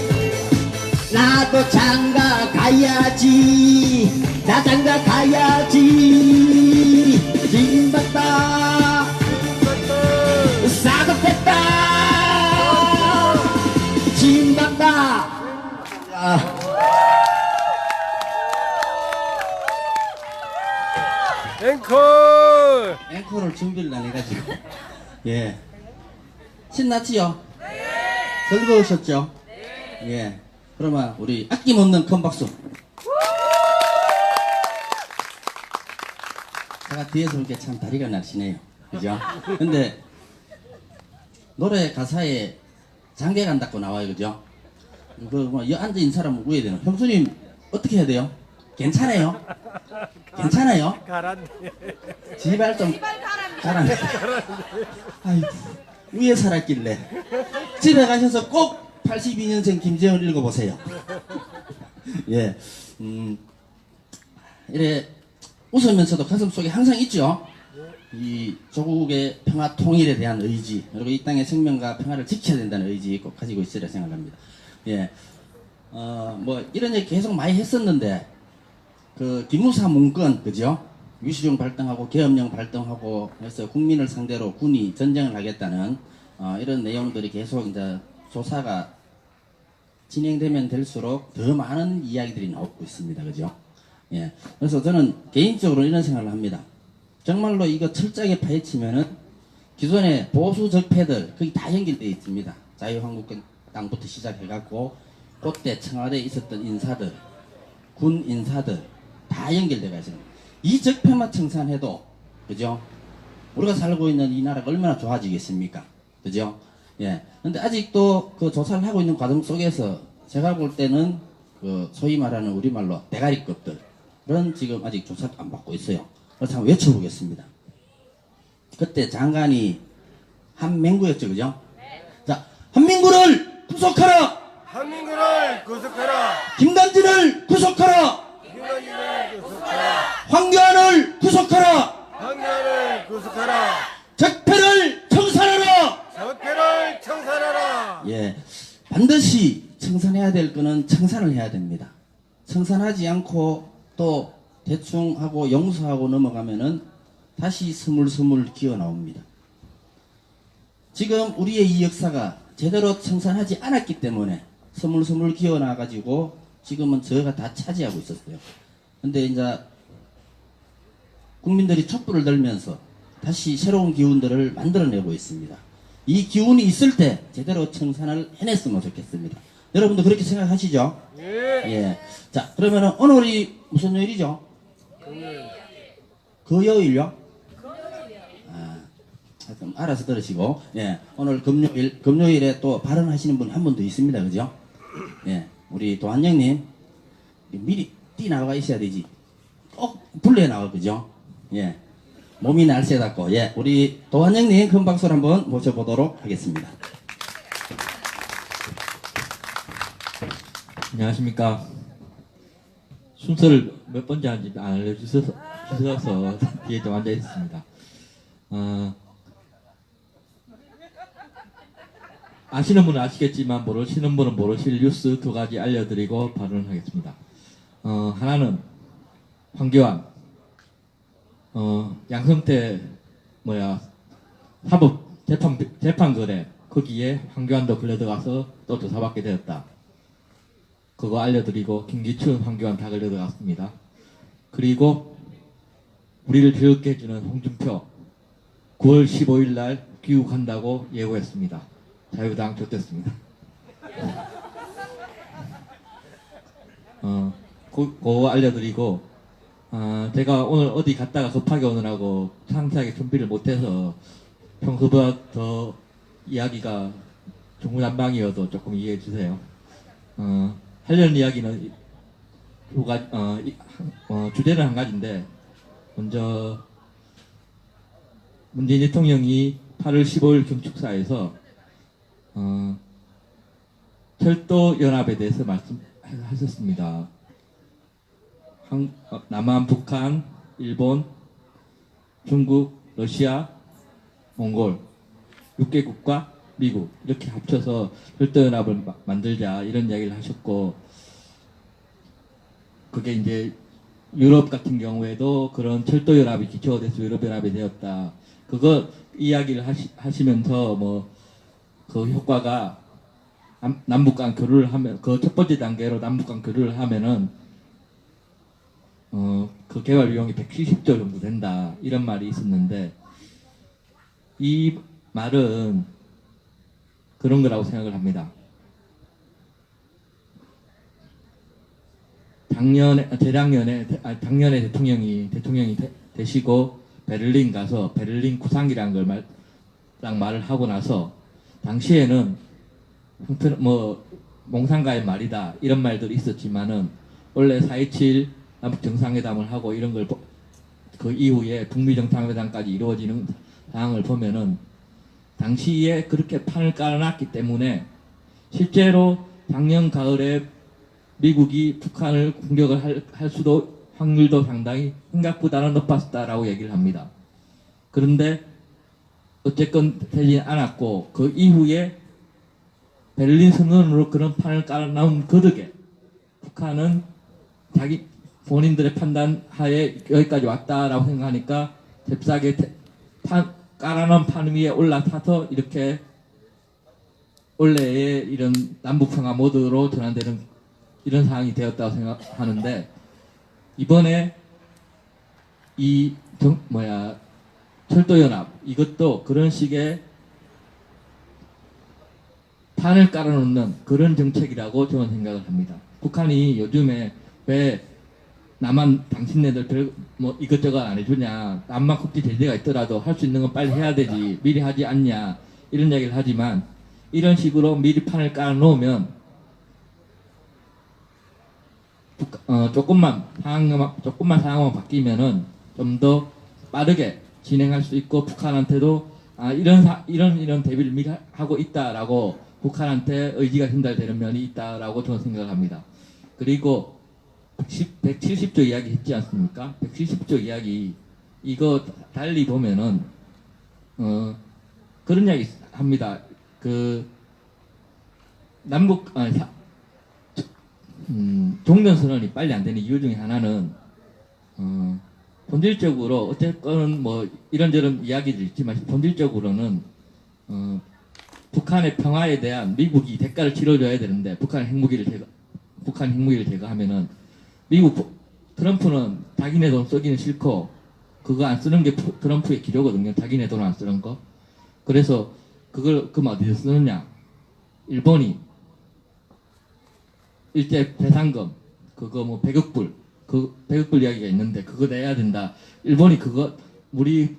나도 장가 가야지 나 장가 가야지 징받다 싸급했다 징받다 앵콜! 앵콜을 준비를 안 해가지고 예 신났지요? 즐거우셨죠? 예 그러면 우리 아낌없는 큰 박수 제가 뒤에서 보니까 참 다리가 날씬해요 그죠? 근데 노래 가사에 장계 간다고 나와요, 그죠? 그뭐 앉아있는 사람은 우야 되나? 형수님 어떻게 해야 돼요? 괜찮아요? 괜찮아요? 가란데. 제발 좀 이발 가랍니다. 가라. 아이고, 위에 살았길래 집에 가셔서 꼭 82년생 김재원 읽어보세요. 예, 이래 웃으면서도 가슴 속에 항상 있죠. 이 조국의 평화 통일에 대한 의지, 그리고 이 땅의 생명과 평화를 지켜야 된다는 의지 꼭 가지고 있으리라 생각합니다. 예, 뭐 이런 얘기 계속 많이 했었는데 그 기무사 문건, 그죠? 유시중 발동하고 계엄령 발동하고 해서 국민을 상대로 군이 전쟁을 하겠다는 이런 내용들이 계속 이제 조사가 진행되면 될수록 더 많은 이야기들이 나오고 있습니다, 그죠? 예, 그래서 저는 개인적으로 이런 생각을 합니다. 정말로 이거 철저하게 파헤치면은 기존의 보수 적폐들 거기 다 연결되어 있습니다. 자유한국당부터 시작해갖고 그때 청와대에 있었던 인사들, 군 인사들 다 연결되어 있습니다. 이 적폐만 청산해도, 그죠? 우리가 살고 있는 이 나라가 얼마나 좋아지겠습니까? 그죠? 예. 근데 아직도 그 조사를 하고 있는 과정 속에서 제가 볼 때는 그 소위 말하는 우리말로 대가리급들은 지금 아직 조사를 안 받고 있어요. 그래서 한번 외쳐보겠습니다. 그때 장관이 한맹구였죠, 그죠? 자, 한민구를 구속하라! 한민구를 구속하라. 김단진을 구속하라! 김건희를 구속하라. 황교안을 구속하라! 황교안을 구속하라. 적폐를 청산하라! 적폐를 청산하라. 예, 반드시 청산해야 될 거는 청산을 해야 됩니다. 청산하지 않고 또 대충 하고 용서하고 넘어가면은 다시 스물스물 기어 나옵니다. 지금 우리의 이 역사가 제대로 청산하지 않았기 때문에 스물스물 기어 나가지고 지금은 저가 다 차지하고 있었어요. 근데 이제 국민들이 촛불을 들면서 다시 새로운 기운들을 만들어내고 있습니다. 이 기운이 있을 때 제대로 청산을 해냈으면 좋겠습니다. 여러분도 그렇게 생각하시죠? 예. 예. 자, 그러면은 오늘이 무슨 요일이죠? 금요일요? 하여튼 알아서 들으시고, 예. 오늘 금요일에 또 발언하시는 분 한 분 더 있습니다. 그죠? 예. 우리 도한영님, 미리 뛰 나가 있어야 되지. 꼭 불러야 나와, 그죠? 예. 몸이 날쌔답고, 예. 우리 도한영님 큰 박수를 한번 모셔보도록 하겠습니다. 안녕하십니까. 순서를 몇 번째 하는지 안 알려주셔서 뒤에 좀 앉아 있습니다. 아시는 분은 아시겠지만 모르시는 분은 모르실 뉴스 두 가지 알려드리고 발언하겠습니다. 하나는 황교안, 양성태 사법 재판 거래 거기에 황교안도 걸려 들어가서 또 조사받게 되었다. 그거 알려드리고 김기춘, 황교안 다 걸려 들어갔습니다. 그리고 우리를 즐겁게 해주는 홍준표 9월 15일 날 귀국한다고 예고했습니다. 자유당 좋댔습니다. 그거 알려드리고 제가 오늘 어디 갔다가 급하게 오느라고 상세하게 준비를 못해서 평소보다 더 이야기가 중구난방이어도 조금 이해해 주세요. 하려는 이야기는 주제는 한 가지인데, 먼저 문재인 대통령이 8월 15일 경축사에서 철도연합에 대해서 말씀하셨습니다. 남한, 북한, 일본, 중국, 러시아, 몽골 6개국과 미국 이렇게 합쳐서 철도연합을 만들자 이런 이야기를 하셨고, 그게 이제 유럽 같은 경우에도 그런 철도연합이 기초가 돼서 유럽연합이 되었다. 그거 이야기를 하시면서 그 효과가 남북 간 교류를 하면, 그 첫 번째 단계로 남북 간 교류를 하면은 그 개발 비용이 170조 정도 된다 이런 말이 있었는데, 이 말은 그런 거라고 생각을 합니다. 작년에 대통령이 되시고 베를린 가서 베를린 구상이라는 걸 말을 하고 나서 당시에는 뭐 몽상가의 말이다 이런 말들이 있었지만은 원래 4.27 남북 정상회담을 하고 이런 걸 그 이후에 북미 정상회담까지 이루어지는 상황을 보면은 당시에 그렇게 판을 깔아놨기 때문에 실제로 작년 가을에 미국이 북한을 공격을 할 수도 확률도 상당히 생각보다는 높았다라고 얘기를 합니다. 그런데 어쨌건 되지 않았고 그 이후에 베를린 선언으로 그런 판을 깔아놓은 그 덕에 북한은 자기 본인들의 판단 하에 여기까지 왔다라고 생각하니까 잽싸게 깔아놓은 판 위에 올라타서 이렇게 원래의 이런 남북평화 모드로 전환되는 이런 상황이 되었다고 생각하는데 이번에 이 철도연합 이것도 그런 식의 판을 깔아놓는 그런 정책이라고 저는 생각을 합니다. 북한이 요즘에 왜 남한 당신네들 뭐 이것저것 안 해주냐, 남만 국제 제재가 있더라도 할 수 있는 건 빨리 해야 되지 미리 하지 않냐 이런 얘기를 하지만 이런 식으로 미리 판을 깔아놓으면 조금만 상황만 바뀌면은 좀 더 빠르게 진행할 수 있고 북한한테도 이런 대비를 미리 하고 있다라고 북한한테 의지가 전달되는 면이 있다라고 저는 생각을 합니다. 그리고 170조 이야기 했지 않습니까? 170조 이야기 이거 달리 보면은 그런 이야기 합니다. 그 남북 종전선언이 빨리 안 되는 이유 중에 하나는 본질적으로 어쨌건 뭐 이런저런 이야기들이 있지만 본질적으로는 북한의 평화에 대한 미국이 대가를 치러줘야 되는데 북한 핵무기를 제거하면은 미국 트럼프는 자기네 돈 쓰기는 싫고 그거 안 쓰는 게 트럼프의 기조거든요. 자기네 돈 안 쓰는 거. 그래서 그걸 그럼 어디서 쓰느냐? 일본이 일제 배상금 그거 뭐 100억 불 그 100억 불 이야기가 있는데 그거 내야 된다. 일본이 그거 우리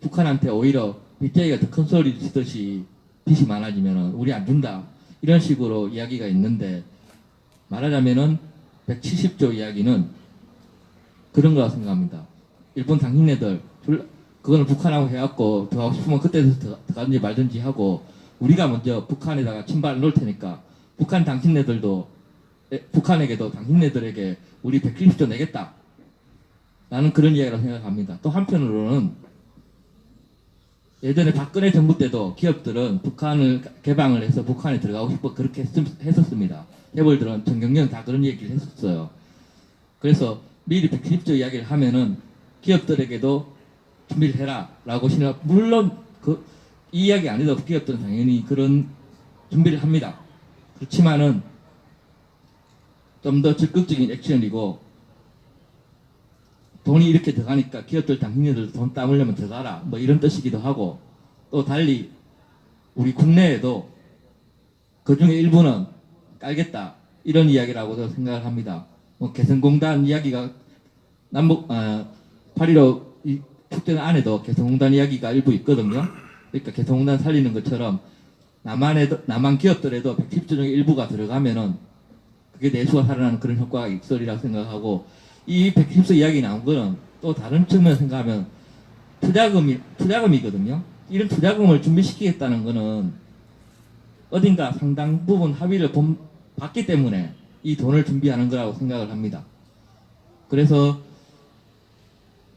북한한테 오히려 빚쟁이가 더 큰 소리 치듯이 빚이 많아지면은 우리 안 준다. 이런 식으로 이야기가 있는데 말하자면은 170조 이야기는 그런 거라고 생각합니다. 일본 당신네들 그거는 북한하고 해갖고 들어가고 싶으면 그때부터 들어가든지 말든지 하고 우리가 먼저 북한에다가 침발을 놓을 테니까 북한 당신네들도 북한에게도 당신네들에게 우리 170조 내겠다 라는 그런 이야기라고 생각합니다. 또 한편으로는 예전에 박근혜 정부 때도 기업들은 북한을 개방을 해서 북한에 들어가고 싶어 그렇게 했었습니다. 재벌들은 정경련 다 그런 얘기를 했었어요. 그래서 미리 170조 이야기를 하면은 기업들에게도 준비를 해라 라고 생각, 물론 이 이야기 안 해도 기업들은 당연히 그런 준비를 합니다. 그렇지만은 좀 더 적극적인 액션이고 돈이 이렇게 들어가니까 기업들 당신네들 돈 땀 흘려면 들어가라 뭐 이런 뜻이기도 하고 또 달리 우리 국내에도 그 중에 일부는 깔겠다 이런 이야기라고 저는 생각을 합니다. 뭐 개성공단 이야기가 남북 8.15 축제 안에도 개성공단 이야기가 일부 있거든요. 그러니까 개성공단 살리는 것처럼 남한 기업들에도 110조 중에 일부가 들어가면은 그게 내수가 살아나는 그런 효과가 있으리라고 생각하고 이 110조 이야기 나온 거는 또 다른 측면에서 생각하면 투자금이거든요. 이런 투자금을 준비시키겠다는 거는 어딘가 상당 부분 합의를 받기 때문에 이 돈을 준비하는 거라고 생각을 합니다. 그래서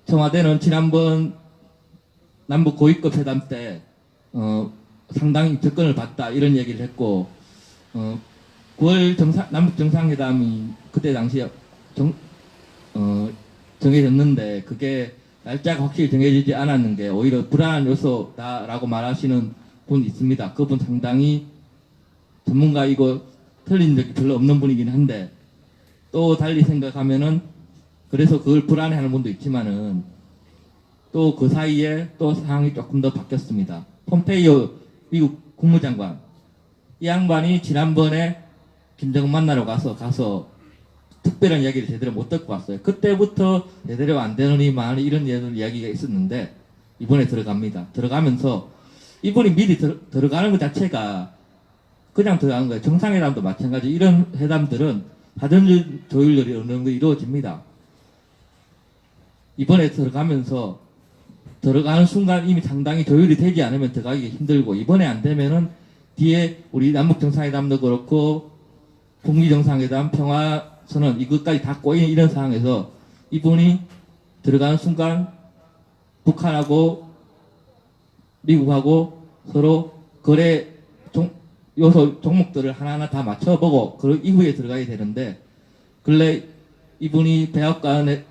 청와대는 지난번 남북 고위급 회담 때 상당히 접근을 받다 이런 얘기를 했고 9월 남북 정상회담이 그때 당시에 정해졌는데 그게 날짜가 확실히 정해지지 않았는 게 오히려 불안한 요소다라고 말하시는 분 있습니다. 그분 상당히 전문가이고 틀린 적이 별로 없는 분이긴 한데 또 달리 생각하면은 그래서 그걸 불안해하는 분도 있지만은 또 그 사이에 또 상황이 조금 더 바뀌었습니다. 폼페이오 미국 국무장관 이 양반이 지난번에 김정은 만나러 가서 특별한 이야기를 제대로 못 듣고 왔어요. 그때부터 제대로 안 되느니만 이런 이야기가 있었는데 이번에 들어갑니다. 들어가면서 이분이 미리 들어가는 것 자체가 그냥 들어가는 거예요. 정상회담도 마찬가지. 이런 회담들은 사전 조율력이 어느 정도 이루어집니다. 이번에 들어가면서 들어가는 순간 이미 상당히 조율이 되지 않으면 들어가기 힘들고, 이번에 안 되면은 뒤에 우리 남북 정상회담도 그렇고 북미 정상회담, 평화선언 이것까지 다 꼬이는 이런 상황에서 이분이 들어가는 순간 북한하고 미국하고 서로 거래 요소 종목들을 하나하나 다 맞춰보고 그 이후에 들어가야 되는데, 근래 이분이 백악관에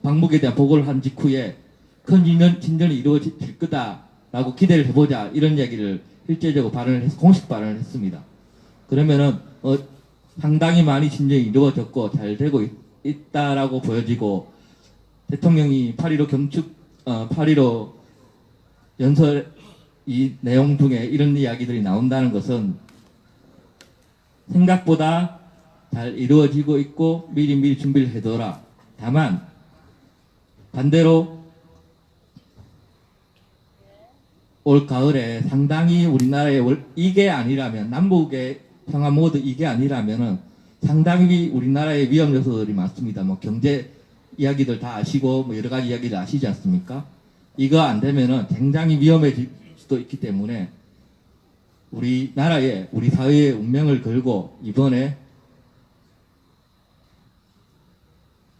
방북에 대한 보고를 한 직후에 큰 진전이 이루어질 거다라고 기대를 해보자, 이런 이야기를 실제적으로 공식 발언을 했습니다. 그러면은 상당히 많이 진전이 이루어졌고 잘 되고 있다라고 보여지고, 대통령이 8.15 연설 이 내용 중에 이런 이야기들이 나온다는 것은 생각보다 잘 이루어지고 있고 미리 준비를 해둬라. 다만 반대로 올 가을에 상당히 우리나라의 이게 아니라면, 남북의 평화 모드 이게 아니라면은 상당히 우리나라의 위험 요소들이 많습니다. 뭐 경제 이야기들 다 아시고 뭐 여러 가지 이야기를 아시지 않습니까? 이거 안 되면은 굉장히 위험해질 수도 있기 때문에 우리나라의, 우리 사회의 운명을 걸고 이번에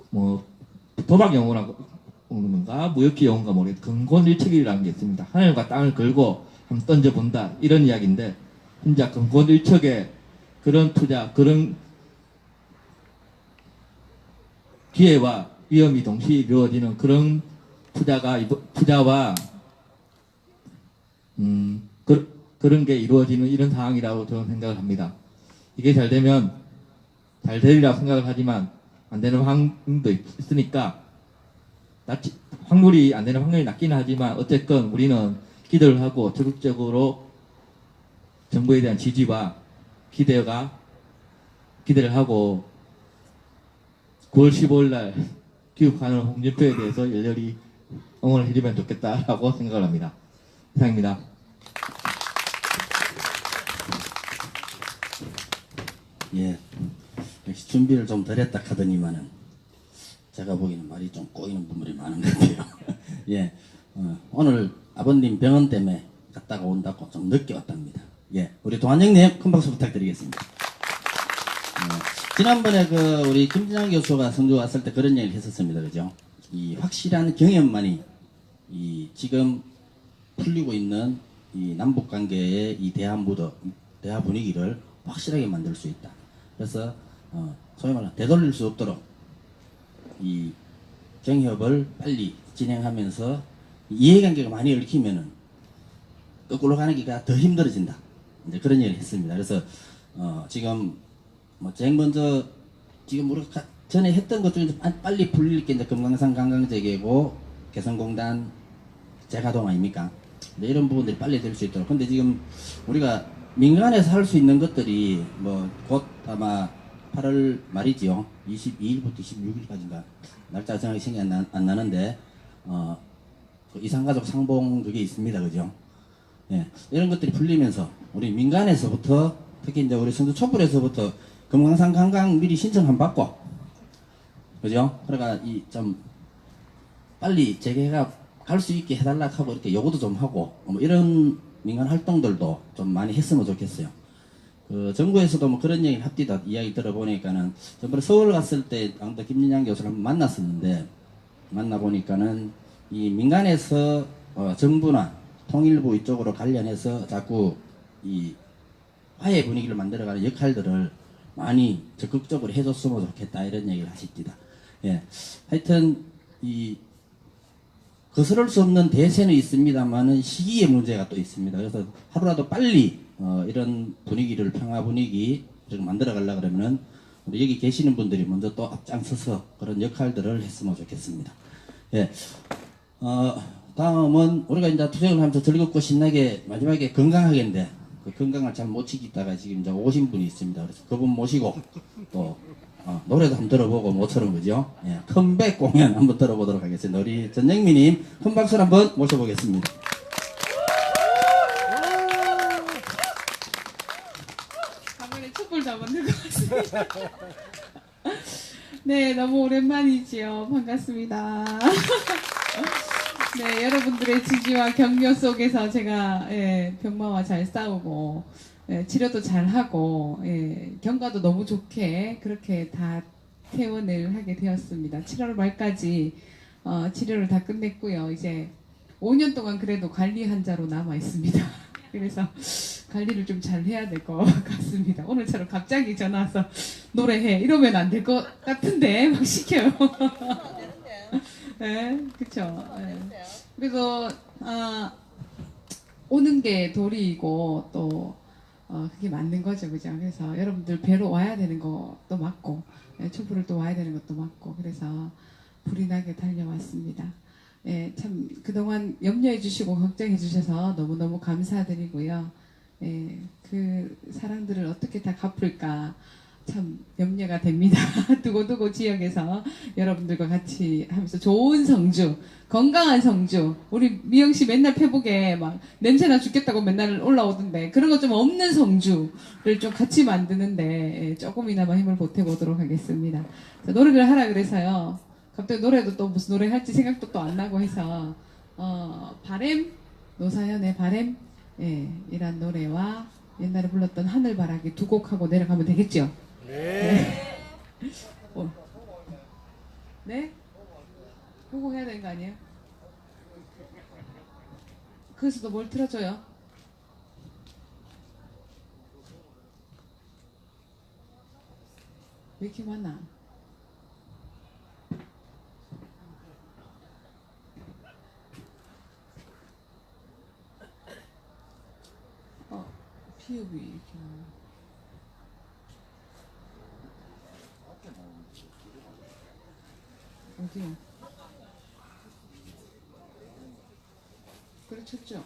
뭐 도박 영혼인가 무역기 영혼인가 모르겠는데 근곤일척이라는 게 있습니다. 하늘과 땅을 걸고 한번 던져본다, 이런 이야기인데, 진짜 근곤일척의 그런 투자, 그런 기회와 위험이 동시에 이루어지는 그런 투자와 그런 게 이루어지는 이런 상황이라고 저는 생각을 합니다. 이게 잘 되면 잘 되리라고 생각을 하지만 안 되는 확률도 있으니까, 확률이 안 되는 확률이 낮기는 하지만 어쨌건 우리는 기대를 하고 적극적으로 정부에 대한 지지와 기대를 하고 9월 15일 날 귀국하는 홍준표에 대해서 열렬히 응원을 해주면 좋겠다라고 생각을 합니다. 이상입니다. 예, 역시 준비를 좀 덜 했다 하더니만은 제가 보기에는 말이 좀 꼬이는 부분이 많은 것 같아요. 예, 오늘 아버님 병원 때문에 갔다가 온다고 좀 늦게 왔답니다. 예, 우리 동안영님 큰 박수 부탁드리겠습니다. 지난번에 우리 김진양 교수가 성주 왔을 때 그런 얘기를 했었습니다. 그죠? 이 확실한 경험만이 이 지금 풀리고 있는 이 남북 관계의 이 대화 분위기를 확실하게 만들 수 있다. 그래서 소위 말해 되돌릴 수 없도록 이 경협을 빨리 진행하면서 이해관계가 많이 얽히면은 거꾸로 가는 게가 더 힘들어진다. 이제 그런 얘기를 했습니다. 그래서 지금 뭐 제일 먼저 지금 우리가 전에 했던 것 중에서 빨리 풀릴 게 이제 금강산 관광재개고 개성공단 재가동 아닙니까? 이런 부분들이 빨리 될 수 있도록. 근데 지금 우리가 민간에서 할 수 있는 것들이 뭐 곧 아마 8월 말이지요. 22일부터 26일까지인가 날짜가 정확히 생각이 안 나는데 그 이산가족 상봉 그게 있습니다. 그죠? 예, 이런 것들이 풀리면서 우리 민간에서부터 특히 이제 우리 성주 촛불에서부터 금강산 관광 미리 신청 한번 받고, 그죠? 그러니까 좀 빨리 재개가 갈 수 있게 해달라 하고 이렇게 요구도 좀 하고 뭐 이런 민간 활동들도 좀 많이 했으면 좋겠어요. 그 정부에서도 뭐 그런 얘기를 합디다 이야기 들어보니까는 저번에 서울 갔을 때 아무튼 김진양 교수를 한번 만났었는데 만나보니까는 이 민간에서 정부나 통일부 이쪽으로 관련해서 자꾸 이 화해 분위기를 만들어가는 역할들을 많이 적극적으로 해줬으면 좋겠다 이런 얘기를 하십니다. 예, 하여튼 이 거스를 수 없는 대세는 있습니다만은 시기의 문제가 또 있습니다. 그래서 하루라도 빨리 이런 분위기를 평화 분위기 만들어 가려고 그러면은 우리 여기 계시는 분들이 먼저 또 앞장서서 그런 역할들을 했으면 좋겠습니다. 예, 다음은 우리가 이제 투쟁을 하면서 즐겁고 신나게 마지막에 건강하게인데 그 건강을 잘 못 지키다가 지금 이제 오신 분이 있습니다. 그래서 그분 모시고 또 노래도 한번 들어보고 모처럼 그죠? 예, 컴백 공연 한번 들어보도록 하겠습니다. 우리 전영미님 큰 박수를 한번 모셔보겠습니다. 오랜만에 촛불 잡았는 것 같습니다. 네, 너무 오랜만이지요. 반갑습니다. 네, 여러분들의 지지와 격려 속에서 제가 병마와 잘 싸우고 치료도 잘 하고 경과도 너무 좋게 그렇게 다 퇴원을 하게 되었습니다. 7월 말까지 치료를 다 끝냈고요. 이제 5년 동안 그래도 관리 환자로 남아 있습니다. 그래서 관리를 좀 잘 해야 될 것 같습니다. 오늘처럼 갑자기 전화 와서 노래해 이러면 안 될 것 같은데 막 시켜요. 네, 그쵸. 네. 그래서 오는 게 도리이고 또 그게 맞는 거죠, 그죠? 그래서 여러분들 뵈러 와야 되는 것도 맞고 촛불을 또 와야 되는 것도 맞고 그래서 불이 나게 달려왔습니다. 예, 참 그동안 염려해 주시고 걱정해 주셔서 너무너무 감사드리고요. 예, 그 사랑들을 어떻게 다 갚을까 참 염려가 됩니다. 두고두고 지역에서 여러분들과 같이 하면서 좋은 성주, 건강한 성주, 우리 미영 씨 맨날 페북에 막 냄새나 죽겠다고 맨날 올라오던데 그런 거 좀 없는 성주를 좀 같이 만드는데 조금이나마 힘을 보태보도록 하겠습니다. 자, 노래를 하라 그래서요. 갑자기 노래도 또 무슨 노래 할지 생각도 또 안 나고 해서 바램, 노사연의 바램 이란 노래와 옛날에 불렀던 하늘바라기 두 곡하고 내려가면 되겠죠? 네. 네? 그거 해야 되는 거 아니에요? 그래서도 뭘 틀어줘요? 왜 이렇게 많아? 피읍이 이렇게 나와요. 어디요? 그래 쳤죠?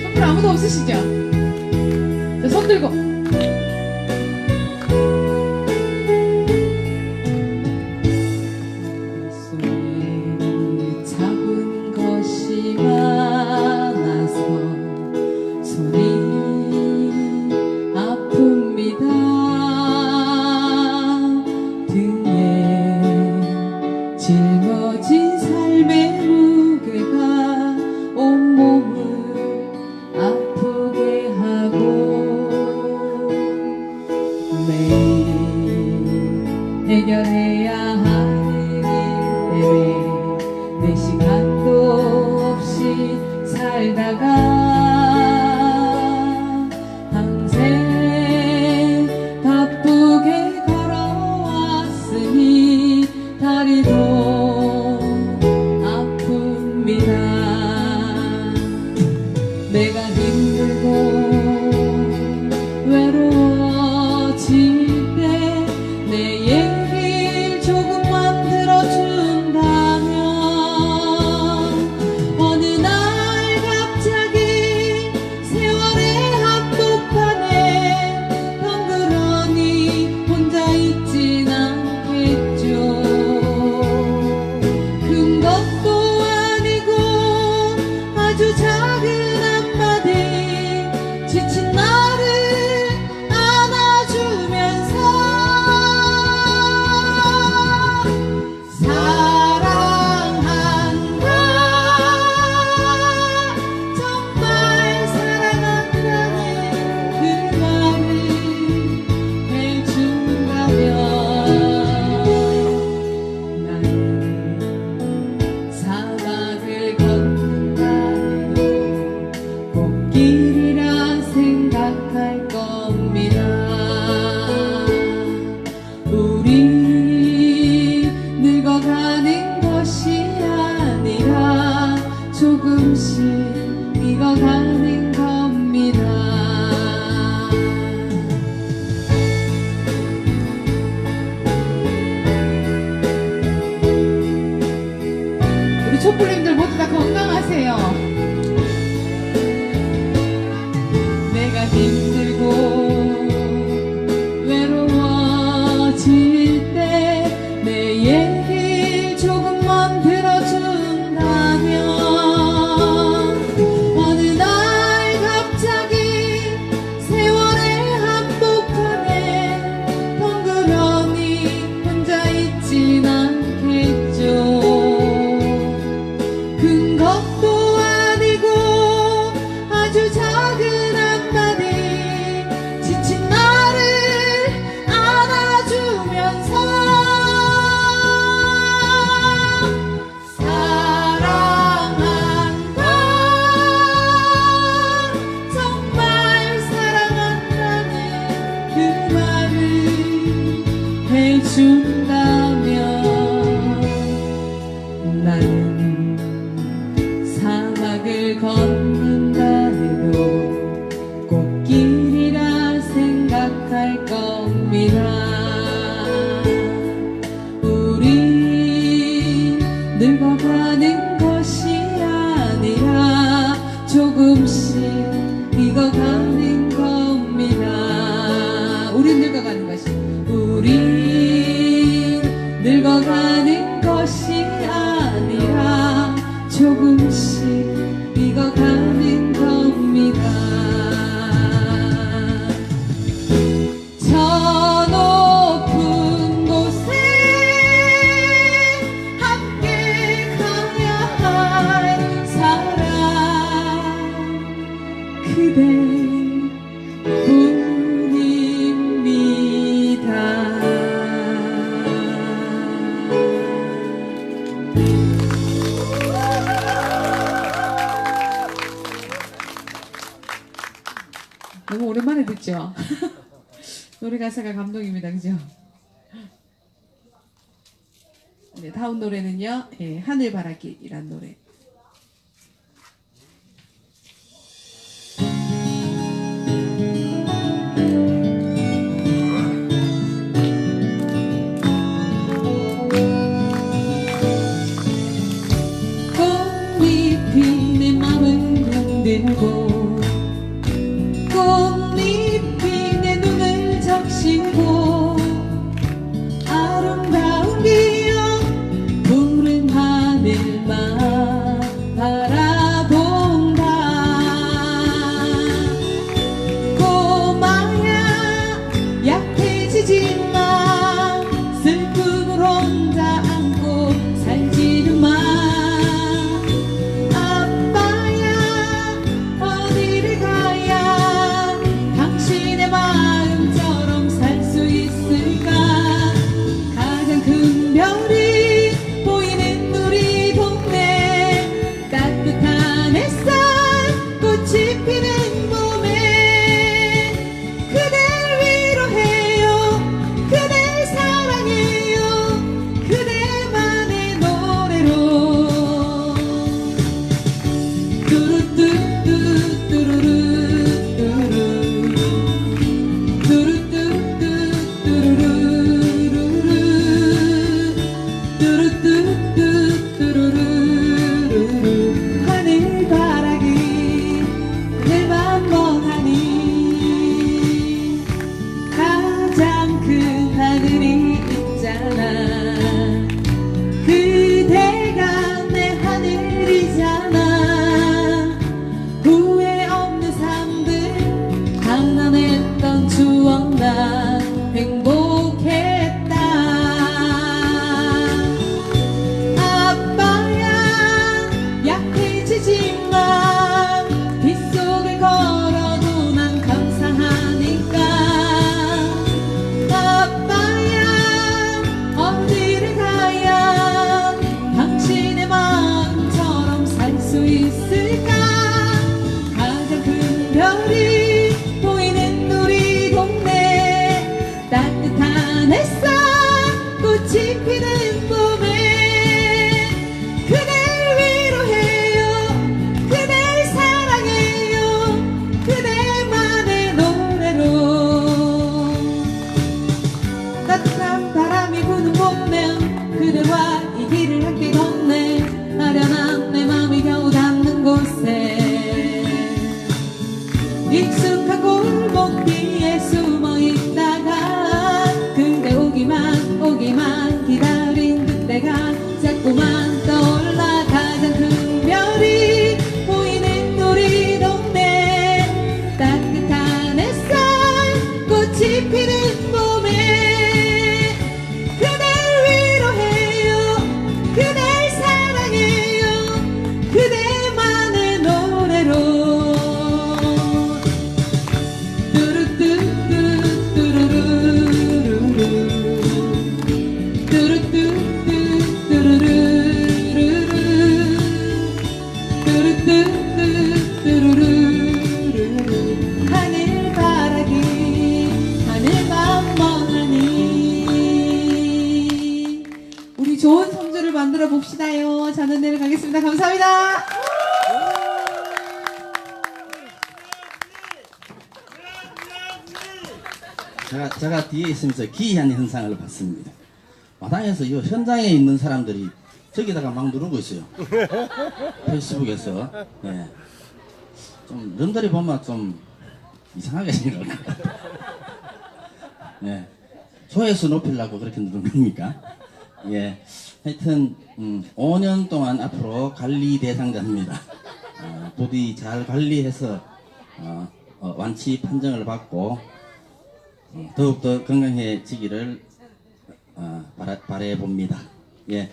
선물 아무도 없으시죠? 자, 손 들고 손에 잡은 것이 많아서 손이 아픕니다. 등에 짊어진 삶의 무게가 온몸을 아프게 하고 매일 해결해야 할 일 때문에 내 시간도 없이 살다가 항생 바쁘게 걸어왔으니 다리도 아픕니다. 내가 힘들고 외로워질 때 내 얘기를 조금만 들어준다면 어느 날 갑자기 세월의 한복판에 덩그러니 혼자 있진 않겠죠. 큰 것도 아니고 아주 작은 한마디 지친 나를 안아주면서 사랑한다 정말 사랑한다는 그 말을 해준다면 나는 사막을 걷는다 해도 조금씩 익어가는 겁니다. 우리 촛불님들 모두 다 건강하세요. 내가 힘들고 외로워질 때 내 얘기 조금만 들어준다면 어느 날 갑자기 세월의 한복판에 덩그러니 혼자 있진 않겠죠. 큰 것도 아니고 아주 작은 한마디 지친 나를 안아주면서 사랑한다, 정말 사랑한다는 그 말을 해준다면 나는 사막을 걷는다 해도 꽃길이라 생각할 겁니다. 우리 늙어가는 것이 아니라 조금씩 익어가는 겁니다. 우린 늙어가는 것이, 우린 늙어가는 것이 아니라 조금씩 익어가는 겁니다. 저 높은 곳에 함께 가야 할 사람 그대뿐입니다. 너무 오랜만에 듣죠? 노래 가사가 감동입니다. 그죠? 네, 다음 노래는요. 예, 하늘바라기라는 노래. 꽃잎이 내 맘을 흔들고 꽃잎이 내 눈을 적시고 아름다운 기억 푸른 하늘만 바라본다. 꼬마야 약해지지 마, 슬픔을 혼자 안고 살지를 마. 아빠야 어디 뚜루루루루루 하늘 바라기 하늘만 멍하니 우리 좋은 성주를 만들어 봅시다요. 저는 내려가겠습니다. 감사합니다. 제가 뒤에 있으면서 기이한 현상을 봤습니다. 마당에서 이 현장에 있는 사람들이 저기다가 막 누르고 있어요. 페이스북에서. 예. 좀 남들이 보면 좀 이상하게 생각할 것 같아요. 예. 조회수 높이려고 그렇게 누른 겁니까? 예. 하여튼 5년 동안 앞으로 관리 대상자입니다. 부디 잘 관리해서 완치 판정을 받고 더욱더 건강해지기를 바라봅니다. 예.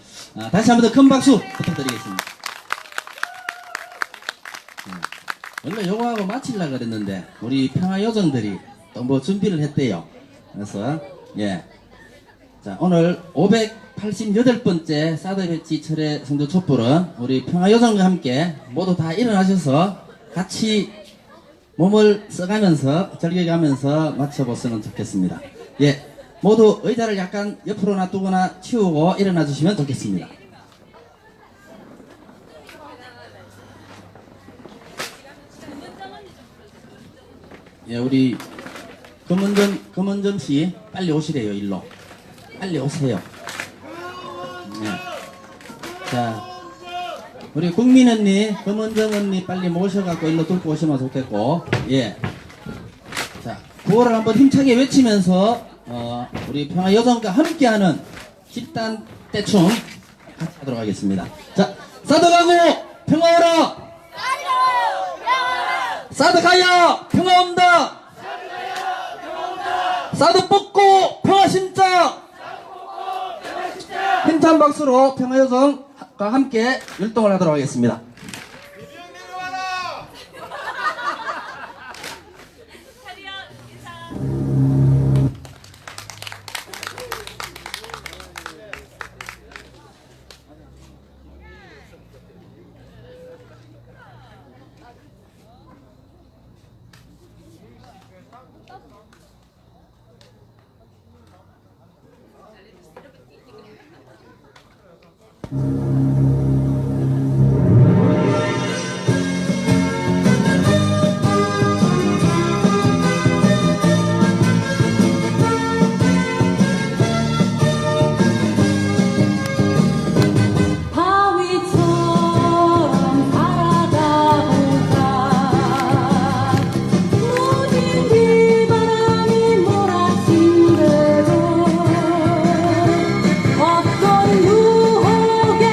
다시 한 번 더 큰 박수 부탁드리겠습니다. 원래 요거하고 마치려고 그랬는데 우리 평화요정들이 또 뭐 준비를 했대요. 그래서 예. 자, 오늘 588번째 사드 배치 철회 성도 촛불은 우리 평화요정과 함께 모두 다 일어나셔서 같이 몸을 써가면서 즐겨가면서 맞춰보시면 좋겠습니다. 예, 모두 의자를 약간 옆으로 놔두거나 치우고 일어나 주시면 좋겠습니다. 예, 우리 금은점 씨 빨리 오시래요. 일로 빨리 오세요. 예. 자, 우리 국민 언니, 금은정 언니 빨리 모셔갖고 일로 들고 오시면 좋겠고, 예. 자, 구호를 한번 힘차게 외치면서, 우리 평화여정과 함께하는 집단 떼춤 같이 하도록 하겠습니다. 자, 사드 가고, 평화 오라! 사드 가야, 평화 온다! 사드 뽑고, 평화 심자! 힘찬 박수로 평화여정과 함께 율동을 하도록 하겠습니다. 바위처럼 바라다보다 모진 비바람이 몰아친대도 어떤 유혹에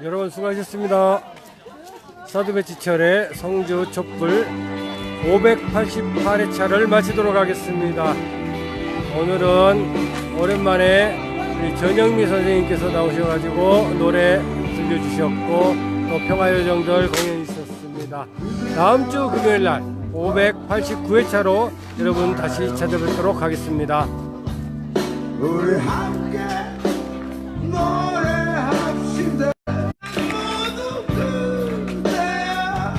여러분 수고하셨습니다. 사두배지철의 성주 촛불 588회차를 마치도록 하겠습니다. 오늘은 오랜만에 우리 전영미 선생님께서 나오셔가지고 노래 들려주셨고 또 평화요정들 공연이 있었습니다. 다음 주 금요일날 589회차로 여러분 다시 찾아뵙도록 하겠습니다. 우리 함께 노래합시다. 모두 그대야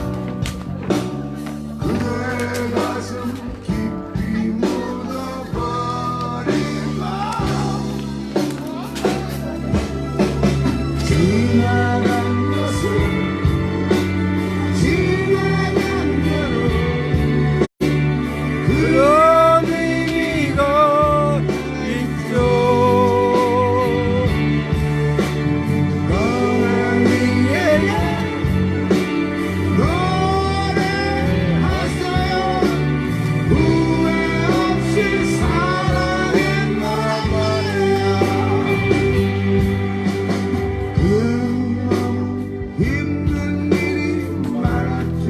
그대의 가슴 깊이 묻어버리고 지나간 것은 지나간 대로 그런 의미가 있죠. 너를 위해 노래하세요. 후회 없이 사랑했나봐요. 그럼 힘든 일이 많았죠.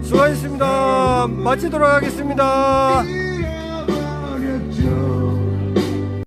수고하셨습니다. 마치도록 하겠습니다. 잃어버렸죠.